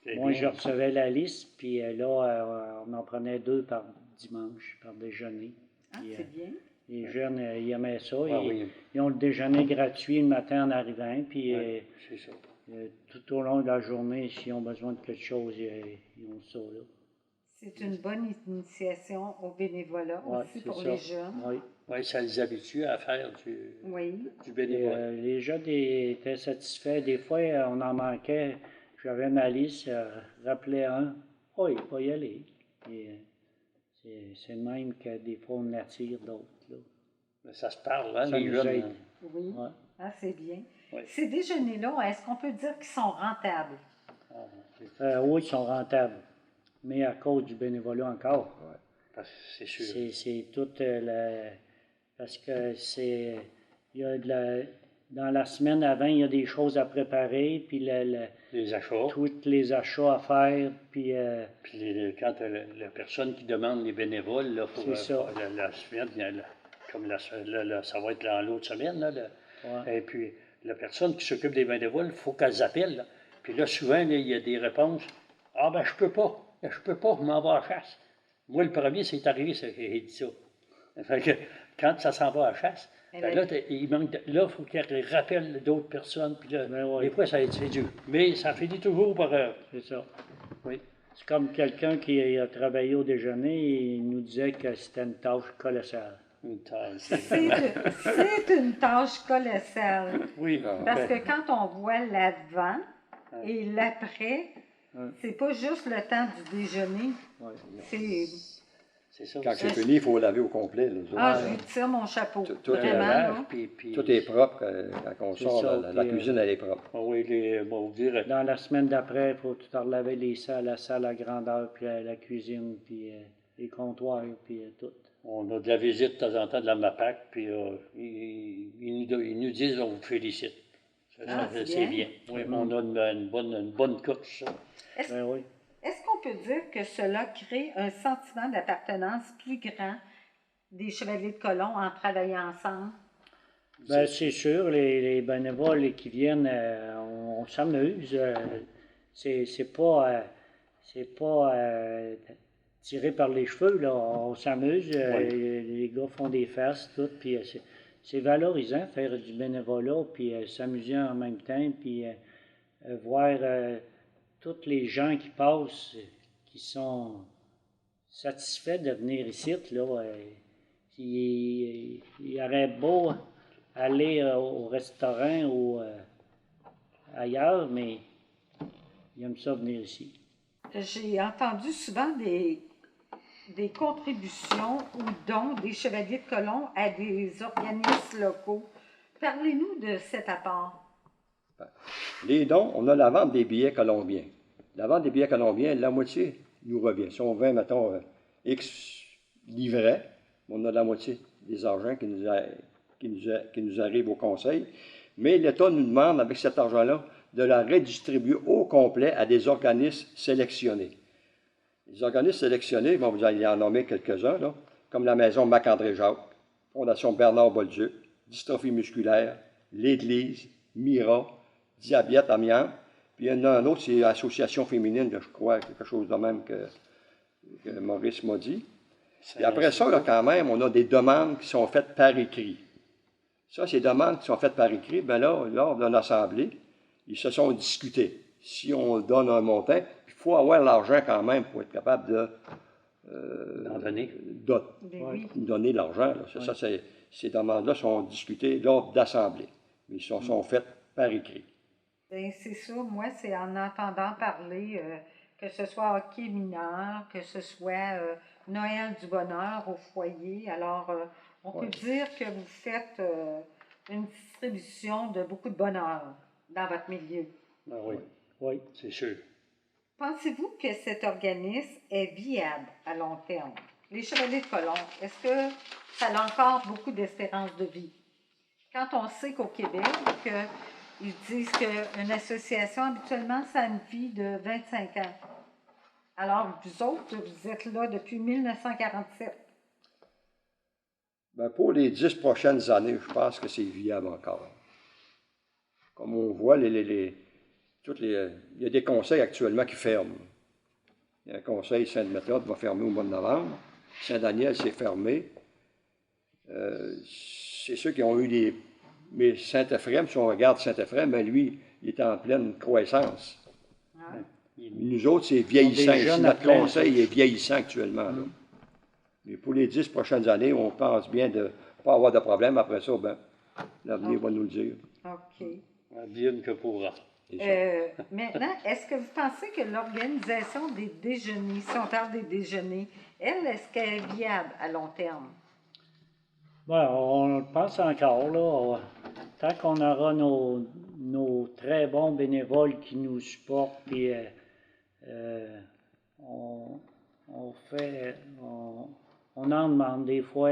C'était moi, bien. je recevais la liste, puis là, on en prenait 2 par dimanche, par déjeuner. Ah, Puis, c'est bien. les jeunes, ils aimaient ça. Ah oui, Ils ont le déjeuner gratuit le matin en arrivant, puis c'est ça. tout au long de la journée, s'ils ont besoin de quelque chose, ils ont ça, là. C'est une bonne initiation au bénévolat Ouais, aussi c'est pour ça. les jeunes. Oui. Oui, ça les habitue à faire Oui. du Et, bénévolat. les jeunes étaient satisfaits. Des fois, on en manquait. J'avais ma liste, rappelais un. Oh, il va y aller. Et, c'est le même que des fois, on attire d'autres, là. Mais ça se parle, hein, Ça les nous jeunes. aide. hein. Oui. Ouais. Ah, c'est bien. Oui. Ces déjeuners-là, est-ce qu'on peut dire qu'ils sont rentables? Oui, ils sont rentables. Mais à cause du bénévolat encore. Parce que c'est sûr. C'est tout parce que c'est. Il y a dans la semaine avant, il y a des choses à préparer, puis Les achats. tous les achats à faire, puis Puis quand la personne qui demande les bénévoles, là, pour C'est ça. la semaine, comme ça va être dans l'autre semaine, là, ouais. et puis la personne qui s'occupe des bénévoles, il faut qu'elle appelle. Là. Puis là, souvent, là, il y a des réponses. Ah ben, je peux pas, je m'en vais à la chasse. Moi, le premier, c'est arrivé, il dit ça. Fait que, quand ça s'en va à la chasse, ben là, il manque là, il faut qu'il rappelle d'autres personnes. Puis là, Ben ouais. des fois, c'est dur. Mais ça finit toujours par. C'est ça. Oui. C'est comme quelqu'un qui a travaillé au déjeuner et il nous disait que c'était une tâche colossale. Une taille. C'est une tâche colossale. Oui. Parce que quand on voit l'avant et l'après, c'est pas juste le temps du déjeuner. Ouais. C'est C'est ça. Quand c'est fini, il faut laver au complet. Là, Ah, je lui tire mon chapeau. Tout Vraiment, lavage, là. puis tout est propre quand on C'est sort. ça, La puis, cuisine, elle est propre. Ah oui, on va vous dire, Dans la semaine d'après, il faut tout relaver les salles, la salle à grandeur, puis la cuisine, puis les comptoirs, puis tout. on a de la visite de temps en temps de la MAPAC, puis ils nous disent on vous félicite. C'est bien. Oui, on a une bonne coach. Est-ce Ben oui. est-ce qu'on peut dire que cela crée un sentiment d'appartenance plus grand des chevaliers de colon en travaillant ensemble? Ben, c'est sûr, les bénévoles qui viennent, on s'amuse. C'est pas tiré par les cheveux, là. On s'amuse. Les gars font des farces, tout. Puis c'est valorisant faire du bénévolat, puis s'amuser en même temps, puis voir tous les gens qui passent, qui sont satisfaits de venir ici, là. Il y aurait beau aller au restaurant ou ailleurs, mais ils aiment ça venir ici. J'ai entendu souvent des contributions ou dons des chevaliers de colon à des organismes locaux. Parlez-nous de cet apport. Les dons, on a la vente des billets colombiens. La vente des billets colombiens, la moitié nous revient. Si on vend, mettons, X livrets, on a la moitié des argents qui nous arrivent au conseil. Mais l'État nous demande, avec cet argent-là, de la redistribuer au complet à des organismes sélectionnés. Les organismes sélectionnés, bon, vous allez en nommer quelques-uns, là, comme la Maison Marc-André-Jacques, Fondation Bernard Bolduc, Dystrophie musculaire, l'Église, Mira, Diabète Amiens, puis il y en a un autre, c'est l'Association féminine, je crois, quelque chose de même que Maurice m'a dit. Et après ça, là, quand même, on a des demandes qui sont faites par écrit. Ça, ces demandes qui sont faites par écrit, bien là, lors d'une assemblée, ils se sont discutés. Si on donne un montant, il faut avoir l'argent quand même pour être capable de donner l'argent. Ces demandes-là sont discutées lors d'assemblée. Mais ils sont faites par écrit. Bien, c'est ça. Moi, c'est en entendant parler, que ce soit hockey mineur, que ce soit Noël du bonheur au foyer. Alors, on peut dire que vous faites une distribution de beaucoup de bonheur dans votre milieu. Ben oui, c'est sûr. Pensez-vous que cet organisme est viable à long terme? Les Chevaliers de colon, est-ce que ça a encore beaucoup d'espérance de vie? Quand on sait qu'au Québec, ils disent qu'une association, habituellement, ça a une vie de 25 ans. Alors, vous autres, vous êtes là depuis 1947. Bien, pour les 10 prochaines années, je pense que c'est viable encore. Comme on voit, il y a des conseils actuellement qui ferment. Il y a un conseil Sainte-Méthode qui va fermer au mois de novembre. Saint-Daniel s'est fermé. C'est ceux qui ont eu mais Saint-Ephrem, si on regarde Saint-Ephrem, ben lui, il est en pleine croissance. Ah. Nous autres, c'est vieillissant. Ici, notre conseil est vieillissant actuellement. Là. Mais pour les 10 prochaines années, on pense bien de ne pas avoir de problème. Après ça, ben, l'avenir va nous le dire. OK. Advienne que pourra. Maintenant, est-ce que vous pensez que l'organisation des déjeuners, si on parle des déjeuners, est-ce qu'elle est viable à long terme? Bon, on le pense encore, là. Tant qu'on aura nos très bons bénévoles qui nous supportent, puis on en demande des fois.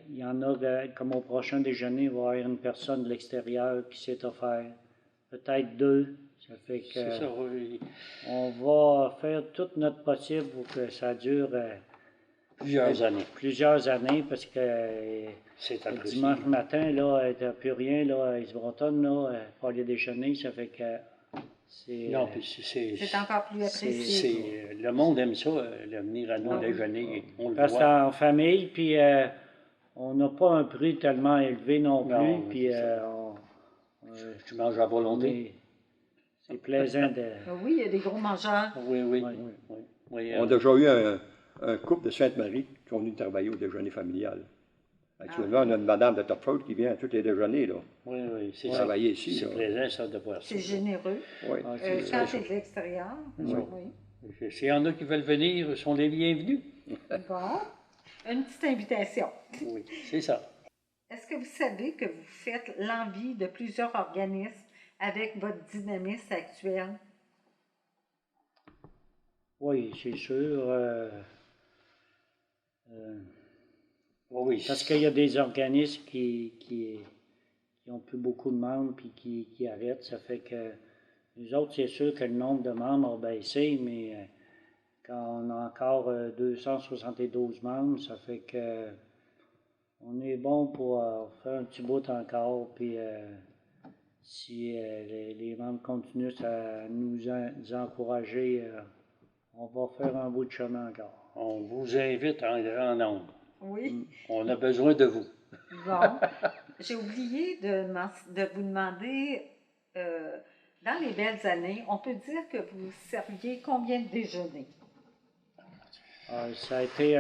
Il y en a, comme au prochain déjeuner, il va y avoir une personne de l'extérieur qui s'est offert. Peut-être 2. Ça fait que C'est ça, oui. on va faire tout notre possible pour que ça dure plusieurs années, parce que C'est le apprécié. dimanche matin, là, il n'y a plus rien, là, à Isbronton, là, pour aller déjeuner, ça fait que c'est... Non, puis C'est encore plus apprécié. le monde aime ça, le venir à nos déjeuners. On le Parce voit. qu'en famille, puis on n'a pas un prix tellement élevé non plus, Non, puis c'est ça. Tu manges à volonté. c'est plaisant de... Oui, il y a des gros mangeurs. Oui. On a déjà eu un couple de Sainte-Marie qui ont venu travailler au déjeuner familial. Actuellement, on a une madame de Topford qui vient à tous les déjeuners là, Oui, c'est travailler ici. C'est là. plaisant, ça, de voir ça. C'est généreux. Oui. Quand c'est de l'extérieur, oui. S'il y en a qui veulent venir, sont les bienvenus. Bon, une petite invitation. Oui, c'est ça. Est-ce que vous savez que vous faites l'envie de plusieurs organismes avec votre dynamisme actuel? Oui, c'est sûr. Oui. Parce qu'il y a des organismes qui ont plus beaucoup de membres puis qui arrêtent. Ça fait que nous autres, c'est sûr que le nombre de membres a baissé, mais quand on a encore 272 membres, ça fait que on est bon pour faire un petit bout encore. Puis si les membres continuent à nous encourager, on va faire un bout de chemin encore. On vous invite en grand nombre. Oui. On a besoin de vous. Bon, j'ai oublié de vous demander, dans les belles années, on peut dire que vous serviez combien de déjeuners? Ça a été,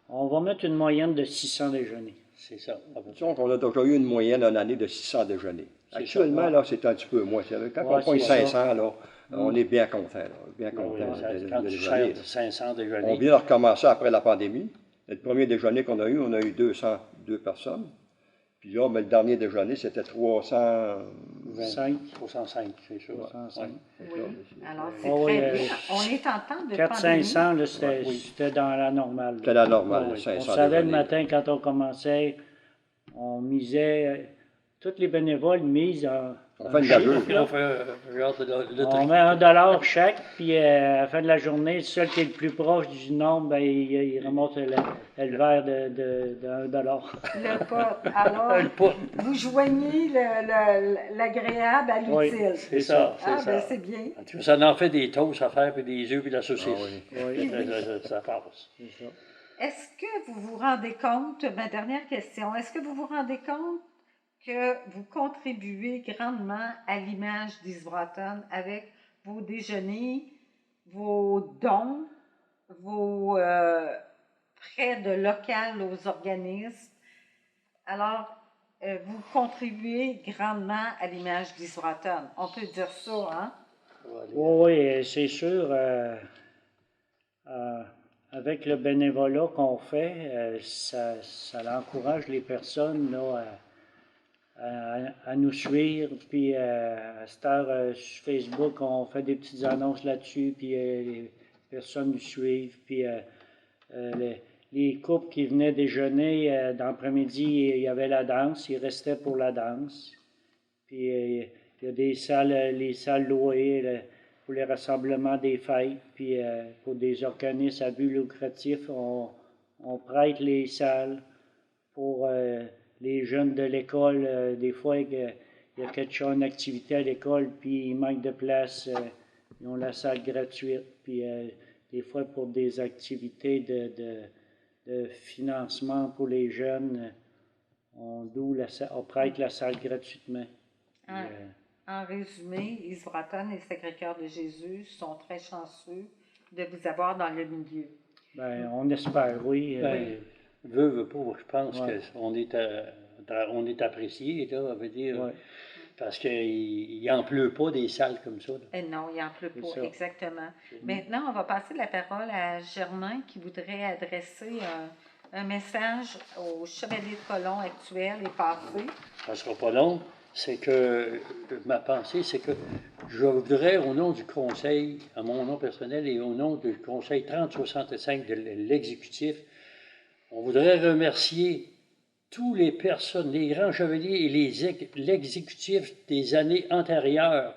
on va mettre une moyenne de 600 déjeuners. C'est ça. Disons qu'on a déjà eu une moyenne en année de 600 déjeuners. Actuellement, là, c'est un petit peu moins. Quand on pointe 500, là, on est bien content. Bien content Quand de tu déjeuner. cherches 500 déjeuners. On vient de recommencer après la pandémie. Le premier déjeuner qu'on a eu, on a eu 202 personnes. Puis là, mais le dernier déjeuner, c'était 305. 305, c'est sûr. 305. Oui, alors c'est Oh, très oui, bien. On est en temps de 400-500, pandémie. c'était dans la normale. C'était la normale, Oui, 500 On savait le déjeuners. matin quand on commençait, on misait, tous les bénévoles misent On fait une gageure. Puis on fait le on tri. met $1 chaque, puis à la fin de la journée, celui qui est le plus proche du nombre, ben, il remonte le verre de $1. Le pot. Alors, Le pot. vous joignez l'agréable à Oui, l'utile. C'est ça, c'est Ah, ça. ben c'est bien. En tout cas, ça en fait des toasts à faire, puis des œufs, puis de la saucisse. Ah Oui, Ça passe. c'est ça. Est-ce que vous vous rendez compte, ma dernière question, est-ce que vous vous rendez compte que vous contribuez grandement à l'image d'Isbroton avec vos déjeuners, vos dons, vos prêts de local aux organismes? Alors, vous contribuez grandement à l'image d'Isbroton. On peut dire ça, hein? Oui, c'est sûr. Avec le bénévolat qu'on fait, ça encourage les personnes là, à nous suivre. Puis à cette heure, sur Facebook, on fait des petites annonces là-dessus, puis les personnes nous suivent. Puis les couples qui venaient déjeuner, dans l'après-midi, il y avait la danse, ils restaient pour la danse. Puis il y a des salles, les salles louées pour les rassemblements des fêtes, puis pour des organismes à but lucratif, on prête les salles pour les jeunes de l'école. Des fois, il y a quelque chose, une activité à l'école, puis il manque de place, ils ont la salle gratuite. Puis des fois, pour des activités de financement pour les jeunes, on prête la salle gratuitement. En résumé, Isbroton et le Sacré-Cœur de Jésus sont très chanceux de vous avoir dans le milieu. Ben, on espère, oui. Veut pas, je pense Ouais. qu'on est apprécié, là, ça veut dire, Ouais. parce qu'il n'en pleut pas des salles comme ça. Là. Non, il n'en pleut C'est pas, ça. exactement. Maintenant, on va passer la parole à Germain qui voudrait adresser un message aux chevaliers de colon actuels et passés. Ça ne sera pas long. C'est que ma pensée, c'est que je voudrais, au nom du Conseil, à mon nom personnel et au nom du Conseil 3065 de l'exécutif, on voudrait remercier toutes les personnes, les grands chevaliers et l'exécutif des années antérieures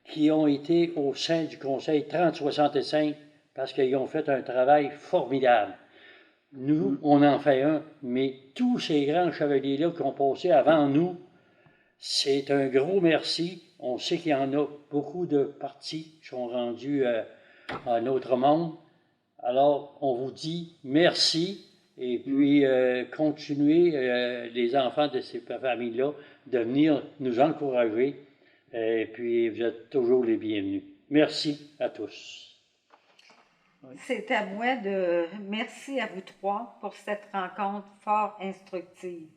qui ont été au sein du Conseil 3065 parce qu'ils ont fait un travail formidable. Nous, on en fait un, mais tous ces grands chevaliers-là qui ont passé avant nous, c'est un gros merci. On sait qu'il y en a beaucoup de partis qui sont rendus à un autre monde. Alors, on vous dit merci et puis continuez, les enfants de ces familles-là, de venir nous encourager. Et puis, vous êtes toujours les bienvenus. Merci à tous. C'est à moi de merci à vous trois pour cette rencontre fort instructive.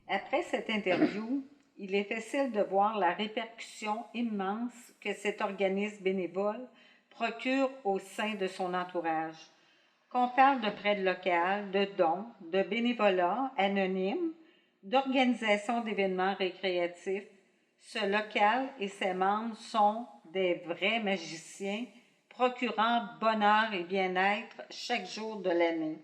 Après cette interview, il est facile de voir la répercussion immense que cet organisme bénévole procure au sein de son entourage. qu'on parle de prêts locales, de dons, de bénévolat anonyme, d'organisation d'événements récréatifs, ce local et ses membres sont des vrais magiciens, procurant bonheur et bien-être chaque jour de l'année.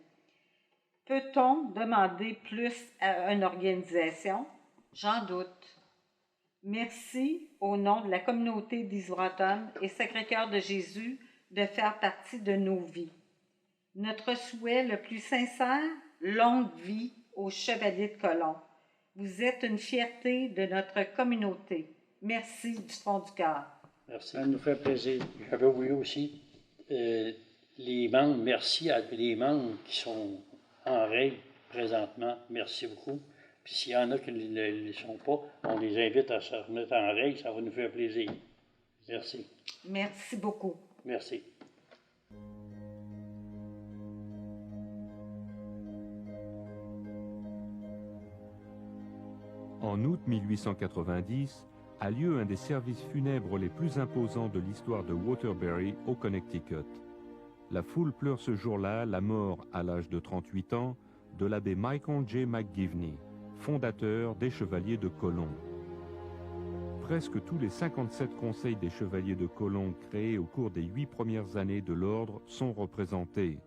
Peut-on demander plus à une organisation? J'en doute. Merci au nom de la communauté d'Isle-Bretonne et Sacré-Cœur de Jésus de faire partie de nos vies. Notre souhait le plus sincère, longue vie aux Chevaliers de Colomb. Vous êtes une fierté de notre communauté. Merci du fond du cœur. Merci. Ça nous fait plaisir. J'avais oublié aussi les membres, merci à les membres qui sont en règle présentement. Merci beaucoup. Puis s'il y en a qui ne le sont pas, on les invite à se remettre en règle, ça va nous faire plaisir. Merci. Merci beaucoup. Merci. En août 1890, a lieu un des services funèbres les plus imposants de l'histoire de Waterbury au Connecticut. La foule pleure ce jour-là la mort, à l'âge de 38 ans, de l'abbé Michael J. McGivney, fondateur des Chevaliers de Colomb. Presque tous les 57 conseils des Chevaliers de Colomb créés au cours des 8 premières années de l'ordre sont représentés.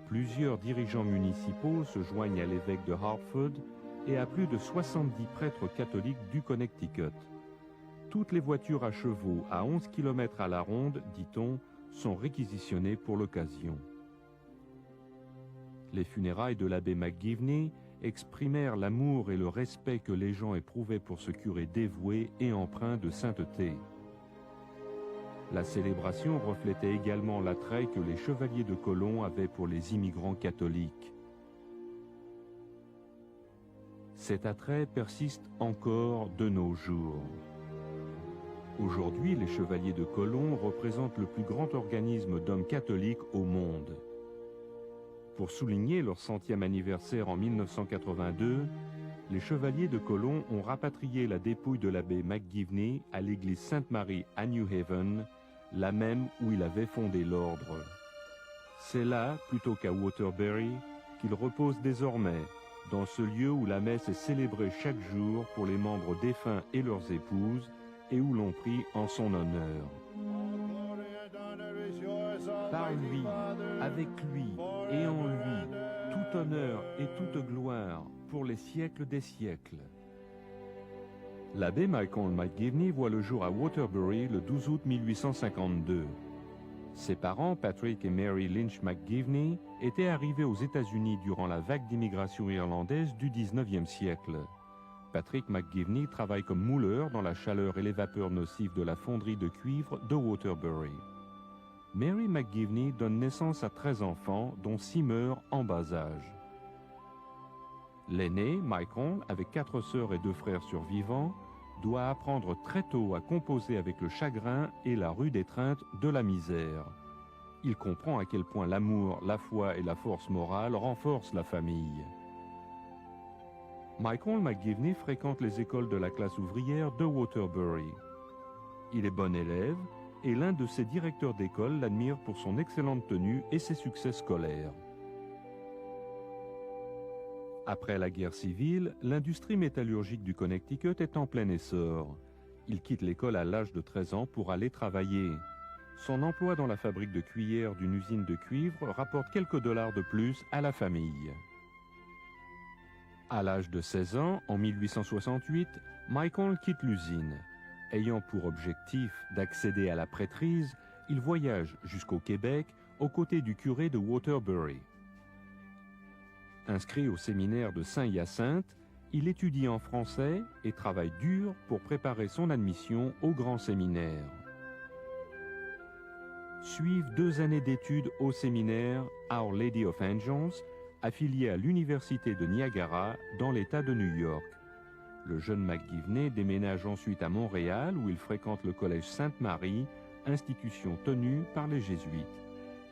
Plusieurs dirigeants municipaux se joignent à l'évêque de Hartford et à plus de 70 prêtres catholiques du Connecticut. Toutes les voitures à chevaux à 11 km à la ronde, dit-on, sont réquisitionnées pour l'occasion. Les funérailles de l'abbé McGivney exprimèrent l'amour et le respect que les gens éprouvaient pour ce curé dévoué et empreint de sainteté. La célébration reflétait également l'attrait que les Chevaliers de Colomb avaient pour les immigrants catholiques. Cet attrait persiste encore de nos jours. Aujourd'hui, les Chevaliers de Colomb représentent le plus grand organisme d'hommes catholiques au monde. Pour souligner leur 100e anniversaire en 1982, les Chevaliers de Colomb ont rapatrié la dépouille de l'abbé McGivney à l'église Sainte-Marie à New Haven, la même où il avait fondé l'ordre. C'est là, plutôt qu'à Waterbury, qu'il repose désormais, dans ce lieu où la messe est célébrée chaque jour pour les membres défunts et leurs épouses, et où l'on prie en son honneur. Par lui, avec lui et en lui, tout honneur et toute gloire pour les siècles des siècles. L'abbé Michael McGivney voit le jour à Waterbury le 12 août 1852. Ses parents, Patrick et Mary Lynch McGivney, étaient arrivés aux États-Unis durant la vague d'immigration irlandaise du 19e siècle. Patrick McGivney travaille comme mouleur dans la chaleur et les vapeurs nocives de la fonderie de cuivre de Waterbury. Mary McGivney donne naissance à 13 enfants, dont 6 meurent en bas âge. L'aîné, Michael, avec 4 sœurs et 2 frères survivants, doit apprendre très tôt à composer avec le chagrin et la rude étreinte de la misère. Il comprend à quel point l'amour, la foi et la force morale renforcent la famille. Michael McGivney fréquente les écoles de la classe ouvrière de Waterbury. Il est bon élève et l'un de ses directeurs d'école l'admire pour son excellente tenue et ses succès scolaires. Après la guerre civile, l'industrie métallurgique du Connecticut est en plein essor. Il quitte l'école à l'âge de 13 ans pour aller travailler. Son emploi dans la fabrique de cuillères d'une usine de cuivre rapporte quelques dollars de plus à la famille. À l'âge de 16 ans, en 1868, Michael quitte l'usine. Ayant pour objectif d'accéder à la prêtrise, il voyage jusqu'au Québec aux côtés du curé de Waterbury. Inscrit au séminaire de Saint-Hyacinthe, il étudie en français et travaille dur pour préparer son admission au grand séminaire. Suivent 2 années d'études au séminaire Our Lady of Angels, affilié à l'Université de Niagara dans l'État de New York. Le jeune McGivney déménage ensuite à Montréal où il fréquente le collège Sainte-Marie, institution tenue par les Jésuites.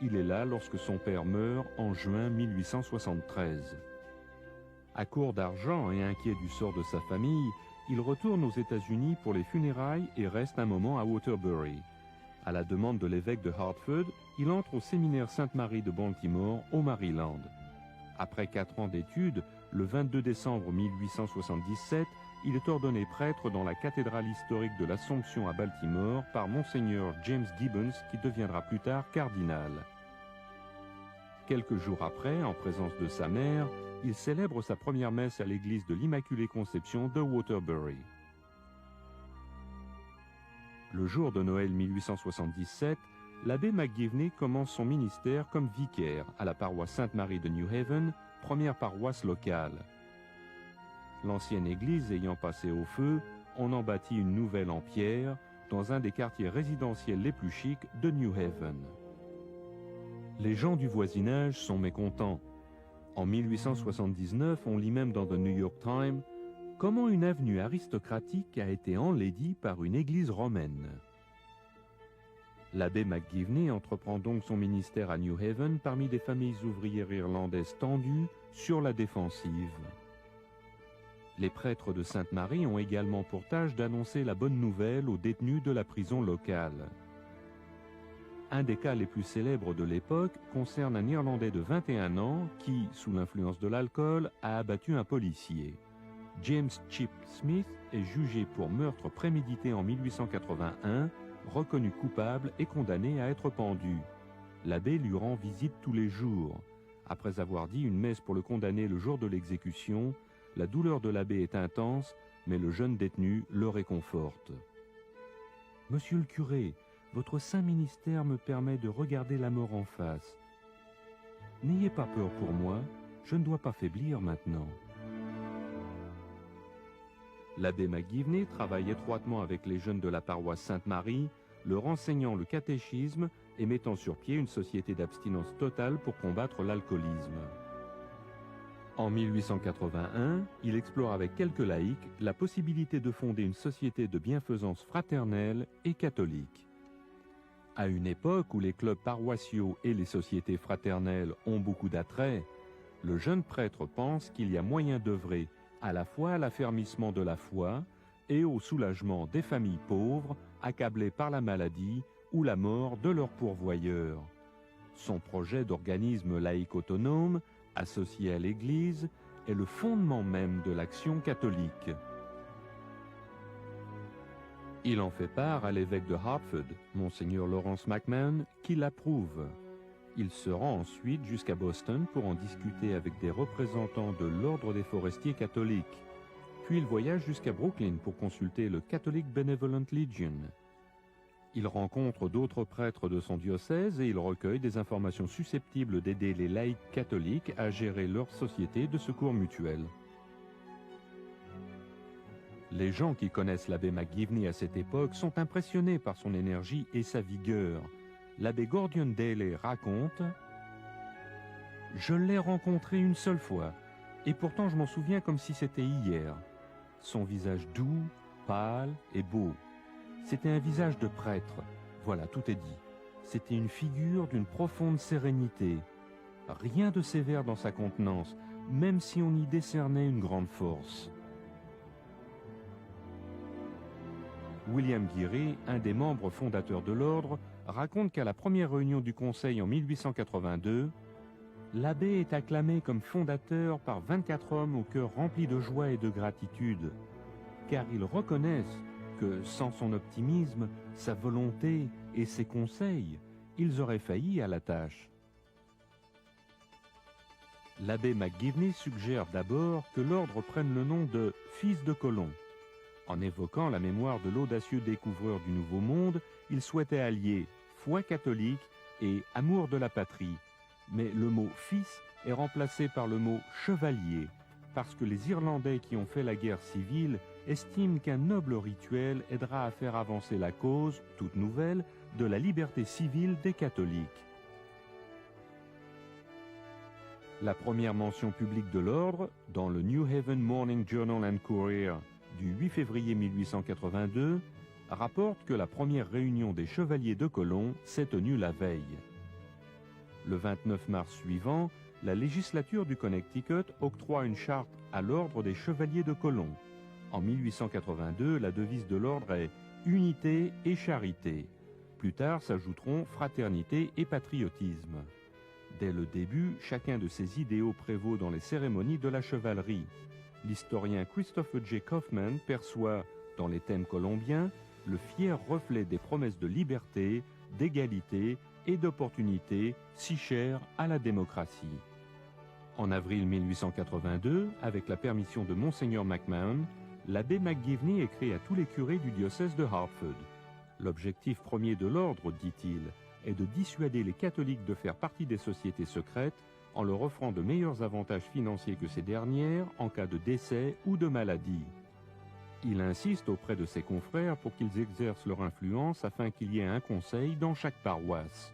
Il est là lorsque son père meurt en juin 1873. À court d'argent et inquiet du sort de sa famille, il retourne aux États-Unis pour les funérailles et reste un moment à Waterbury. À la demande de l'évêque de Hartford, il entre au séminaire Sainte-Marie de Baltimore, au Maryland. Après 4 ans d'études, le 22 décembre 1877, il est ordonné prêtre dans la cathédrale historique de l'Assomption à Baltimore par Monseigneur James Gibbons, qui deviendra plus tard cardinal. Quelques jours après, en présence de sa mère, il célèbre sa première messe à l'église de l'Immaculée Conception de Waterbury. Le jour de Noël 1877, l'abbé McGivney commence son ministère comme vicaire à la paroisse Sainte-Marie de New Haven, première paroisse locale. L'ancienne église ayant passé au feu, on en bâtit une nouvelle en pierre dans un des quartiers résidentiels les plus chics de New Haven. Les gens du voisinage sont mécontents. En 1879, on lit même dans The New York Times comment une avenue aristocratique a été enlaidie par une église romaine. L'abbé McGivney entreprend donc son ministère à New Haven parmi des familles ouvrières irlandaises tendues sur la défensive. Les prêtres de Sainte-Marie ont également pour tâche d'annoncer la bonne nouvelle aux détenus de la prison locale. Un des cas les plus célèbres de l'époque concerne un Irlandais de 21 ans qui, sous l'influence de l'alcool, a abattu un policier. James Chip Smith est jugé pour meurtre prémédité en 1881, reconnu coupable et condamné à être pendu. L'abbé lui rend visite tous les jours. Après avoir dit une messe pour le condamné le jour de l'exécution, la douleur de l'abbé est intense, mais le jeune détenu le réconforte. « Monsieur le curé, votre saint ministère me permet de regarder la mort en face. N'ayez pas peur pour moi, je ne dois pas faiblir maintenant. » L'abbé McGivney travaille étroitement avec les jeunes de la paroisse Sainte-Marie, leur enseignant le catéchisme et mettant sur pied une société d'abstinence totale pour combattre l'alcoolisme. En 1881, il explore avec quelques laïcs la possibilité de fonder une société de bienfaisance fraternelle et catholique. À une époque où les clubs paroissiaux et les sociétés fraternelles ont beaucoup d'attrait, le jeune prêtre pense qu'il y a moyen d'œuvrer à la fois à l'affermissement de la foi et au soulagement des familles pauvres accablées par la maladie ou la mort de leurs pourvoyeurs. Son projet d'organisme laïque autonome, associé à l'Église, est le fondement même de l'action catholique. Il en fait part à l'évêque de Hartford, Monseigneur Lawrence McMahon, qui l'approuve. Il se rend ensuite jusqu'à Boston pour en discuter avec des représentants de l'Ordre des forestiers catholiques. Puis il voyage jusqu'à Brooklyn pour consulter le Catholic Benevolent Legion. Il rencontre d'autres prêtres de son diocèse et il recueille des informations susceptibles d'aider les laïcs catholiques à gérer leur société de secours mutuel. Les gens qui connaissent l'abbé McGivney à cette époque sont impressionnés par son énergie et sa vigueur. L'abbé Gordian Daly raconte « Je l'ai rencontré une seule fois, et pourtant je m'en souviens comme si c'était hier. Son visage doux, pâle et beau. C'était un visage de prêtre, voilà, tout est dit. C'était une figure d'une profonde sérénité. Rien de sévère dans sa contenance, même si on y décernait une grande force. » William Geary, un des membres fondateurs de l'ordre, raconte qu'à la première réunion du Conseil en 1882, l'abbé est acclamé comme fondateur par 24 hommes au cœur rempli de joie et de gratitude, car ils reconnaissent que sans son optimisme, sa volonté et ses conseils, ils auraient failli à la tâche. L'abbé McGivney suggère d'abord que l'ordre prenne le nom de « Fils de Colomb ». En évoquant la mémoire de l'audacieux découvreur du Nouveau Monde, il souhaitait allier foi catholique et amour de la patrie. Mais le mot « fils » est remplacé par le mot « chevalier », parce que les Irlandais qui ont fait la guerre civile estiment qu'un noble rituel aidera à faire avancer la cause, toute nouvelle, de la liberté civile des catholiques. La première mention publique de l'ordre, dans le New Haven Morning Journal and Courier du 8 février 1882, rapporte que la première réunion des chevaliers de Colomb s'est tenue la veille. Le 29 mars suivant, la législature du Connecticut octroie une charte à l'ordre des chevaliers de Colomb. En 1882, la devise de l'ordre est « Unité et charité ». Plus tard s'ajouteront fraternité et patriotisme. Dès le début, chacun de ces idéaux prévaut dans les cérémonies de la chevalerie. L'historien Christopher J. Kaufman perçoit, dans les thèmes colombiens, le fier reflet des promesses de liberté, d'égalité et d'opportunité si chères à la démocratie. En avril 1882, avec la permission de Monseigneur McMahon, l'abbé McGivney écrit à tous les curés du diocèse de Hartford. L'objectif premier de l'ordre, dit-il, est de dissuader les catholiques de faire partie des sociétés secrètes en leur offrant de meilleurs avantages financiers que ces dernières en cas de décès ou de maladie. Il insiste auprès de ses confrères pour qu'ils exercent leur influence afin qu'il y ait un conseil dans chaque paroisse.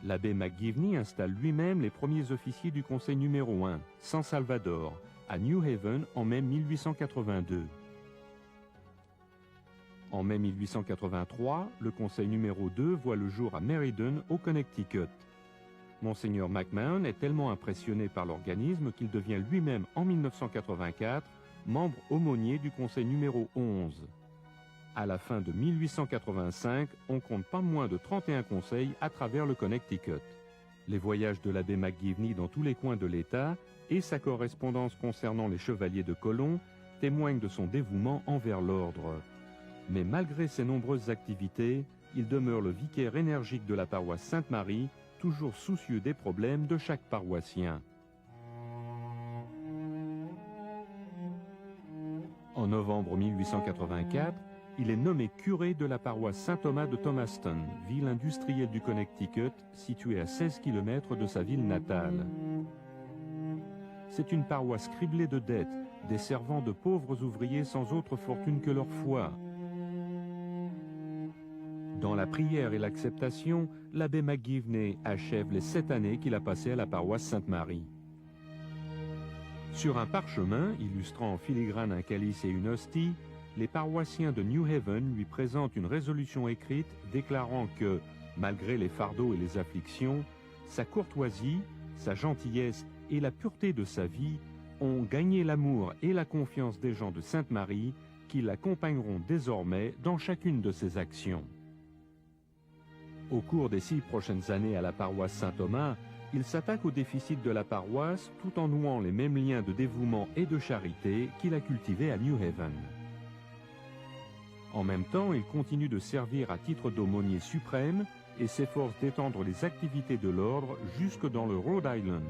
L'abbé McGivney installe lui-même les premiers officiers du conseil numéro 1, San Salvador, à New Haven en mai 1882. En mai 1883, le conseil numéro 2 voit le jour à Meriden, au Connecticut. Monseigneur McMahon est tellement impressionné par l'organisme qu'il devient lui-même en 1984 membre aumônier du conseil numéro 11. À la fin de 1885, on compte pas moins de 31 conseils à travers le Connecticut. Les voyages de l'abbé McGivney dans tous les coins de l'État et sa correspondance concernant les chevaliers de Colomb témoignent de son dévouement envers l'ordre. Mais malgré ses nombreuses activités, il demeure le vicaire énergique de la paroisse Sainte-Marie, toujours soucieux des problèmes de chaque paroissien. En novembre 1884, il est nommé curé de la paroisse Saint-Thomas de Thomaston, ville industrielle du Connecticut, située à 16 km de sa ville natale. C'est une paroisse criblée de dettes, desservant de pauvres ouvriers sans autre fortune que leur foi. Dans la prière et l'acceptation, l'abbé McGivney achève les 7 années qu'il a passées à la paroisse Sainte-Marie. Sur un parchemin, illustrant en filigrane un calice et une hostie, les paroissiens de New Haven lui présentent une résolution écrite déclarant que, malgré les fardeaux et les afflictions, sa courtoisie, sa gentillesse et la pureté de sa vie ont gagné l'amour et la confiance des gens de Sainte-Marie qui l'accompagneront désormais dans chacune de ses actions. Au cours des 6 prochaines années à la paroisse Saint-Thomas, il s'attaque au déficit de la paroisse tout en nouant les mêmes liens de dévouement et de charité qu'il a cultivés à New Haven. En même temps, il continue de servir à titre d'aumônier suprême et s'efforce d'étendre les activités de l'ordre jusque dans le Rhode Island.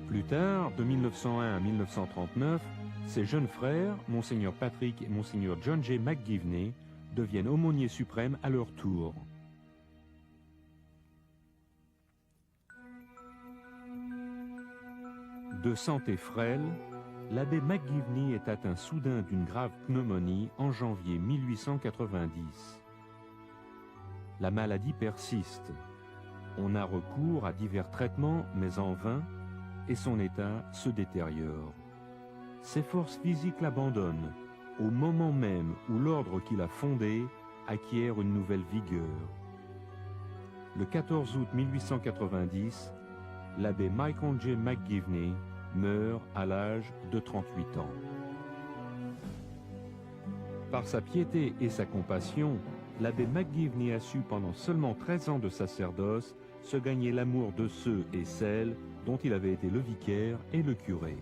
Plus tard, de 1901 à 1939, ses jeunes frères, Monseigneur Patrick et Monseigneur John J. McGivney, deviennent aumôniers suprêmes à leur tour. De santé frêle, l'abbé McGivney est atteint soudain d'une grave pneumonie en janvier 1890. La maladie persiste. On a recours à divers traitements, mais en vain, et son état se détériore. Ses forces physiques l'abandonnent, au moment même où l'ordre qu'il a fondé acquiert une nouvelle vigueur. Le 14 août 1890, l'abbé Michael J. McGivney meurt à l'âge de 38 ans. Par sa piété et sa compassion, l'abbé McGivney a su pendant seulement 13 ans de sacerdoce se gagner l'amour de ceux et celles dont il avait été le vicaire et le curé.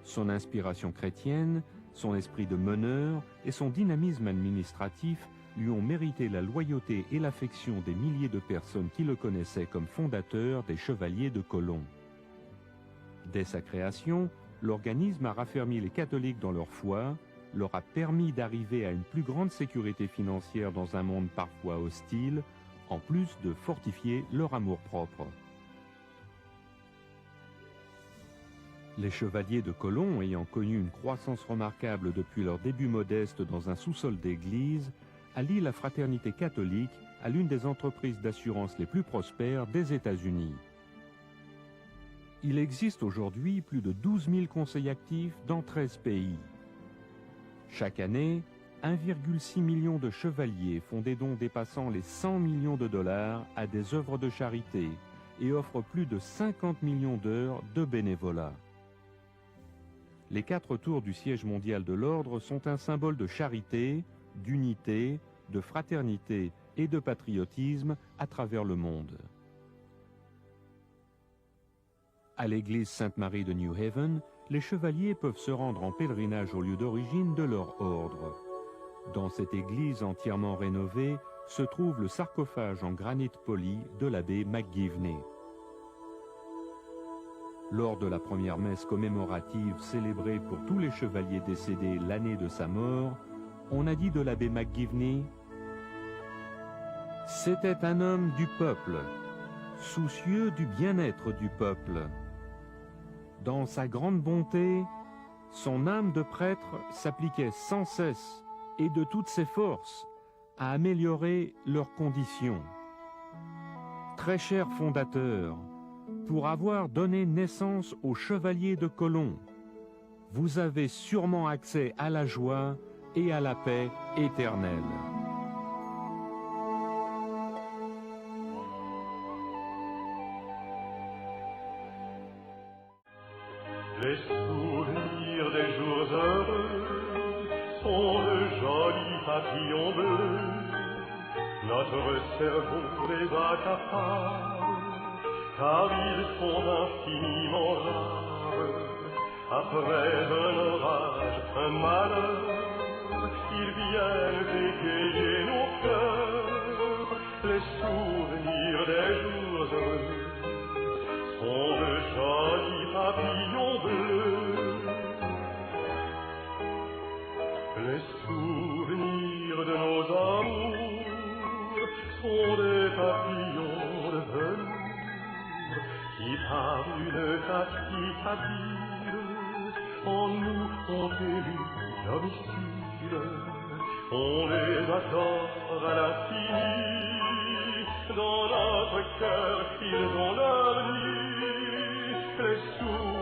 Son inspiration chrétienne, son esprit de meneur et son dynamisme administratif lui ont mérité la loyauté et l'affection des milliers de personnes qui le connaissaient comme fondateur des Chevaliers de Colomb. Dès sa création, l'organisme a raffermi les catholiques dans leur foi, leur a permis d'arriver à une plus grande sécurité financière dans un monde parfois hostile, en plus de fortifier leur amour-propre. Les Chevaliers de Colomb, ayant connu une croissance remarquable depuis leur début modeste dans un sous-sol d'église, allient la fraternité catholique à l'une des entreprises d'assurance les plus prospères des États-Unis. Il existe aujourd'hui plus de 12 000 conseils actifs dans 13 pays. Chaque année, 1,6 million de chevaliers font des dons dépassant les 100 millions de dollars à des œuvres de charité et offrent plus de 50 millions d'heures de bénévolat. les 4 tours du siège mondial de l'ordre sont un symbole de charité, d'unité, de fraternité et de patriotisme à travers le monde. À l'église Sainte-Marie de New Haven, les chevaliers peuvent se rendre en pèlerinage au lieu d'origine de leur ordre. Dans cette église entièrement rénovée se trouve le sarcophage en granit poli de l'abbé McGivney. Lors de la première messe commémorative célébrée pour tous les chevaliers décédés l'année de sa mort, on a dit de l'abbé McGivney « C'était un homme du peuple, soucieux du bien-être du peuple. Dans sa grande bonté, son âme de prêtre s'appliquait sans cesse et de toutes ses forces à améliorer leurs conditions. Très cher fondateur, pour avoir donné naissance aux chevaliers de Colomb, vous avez sûrement accès à la joie et à la paix éternelle. » Les souvenirs des jours heureux sont de jolis papillons bleus. Notre cerveau les accapare, car ils sont infiniment rares. Après un orage, un malheur, ils viennent égayer nos cœurs. Les souvenirs des jours heureux sont de jolis papillons bleus. Les souvenirs de nos amours sont des papillons de velours qui par une tactique habile en nous ont élu domicile. On les adore à l'infini, dans notre cœur ils ont leur nid. Les souvenirs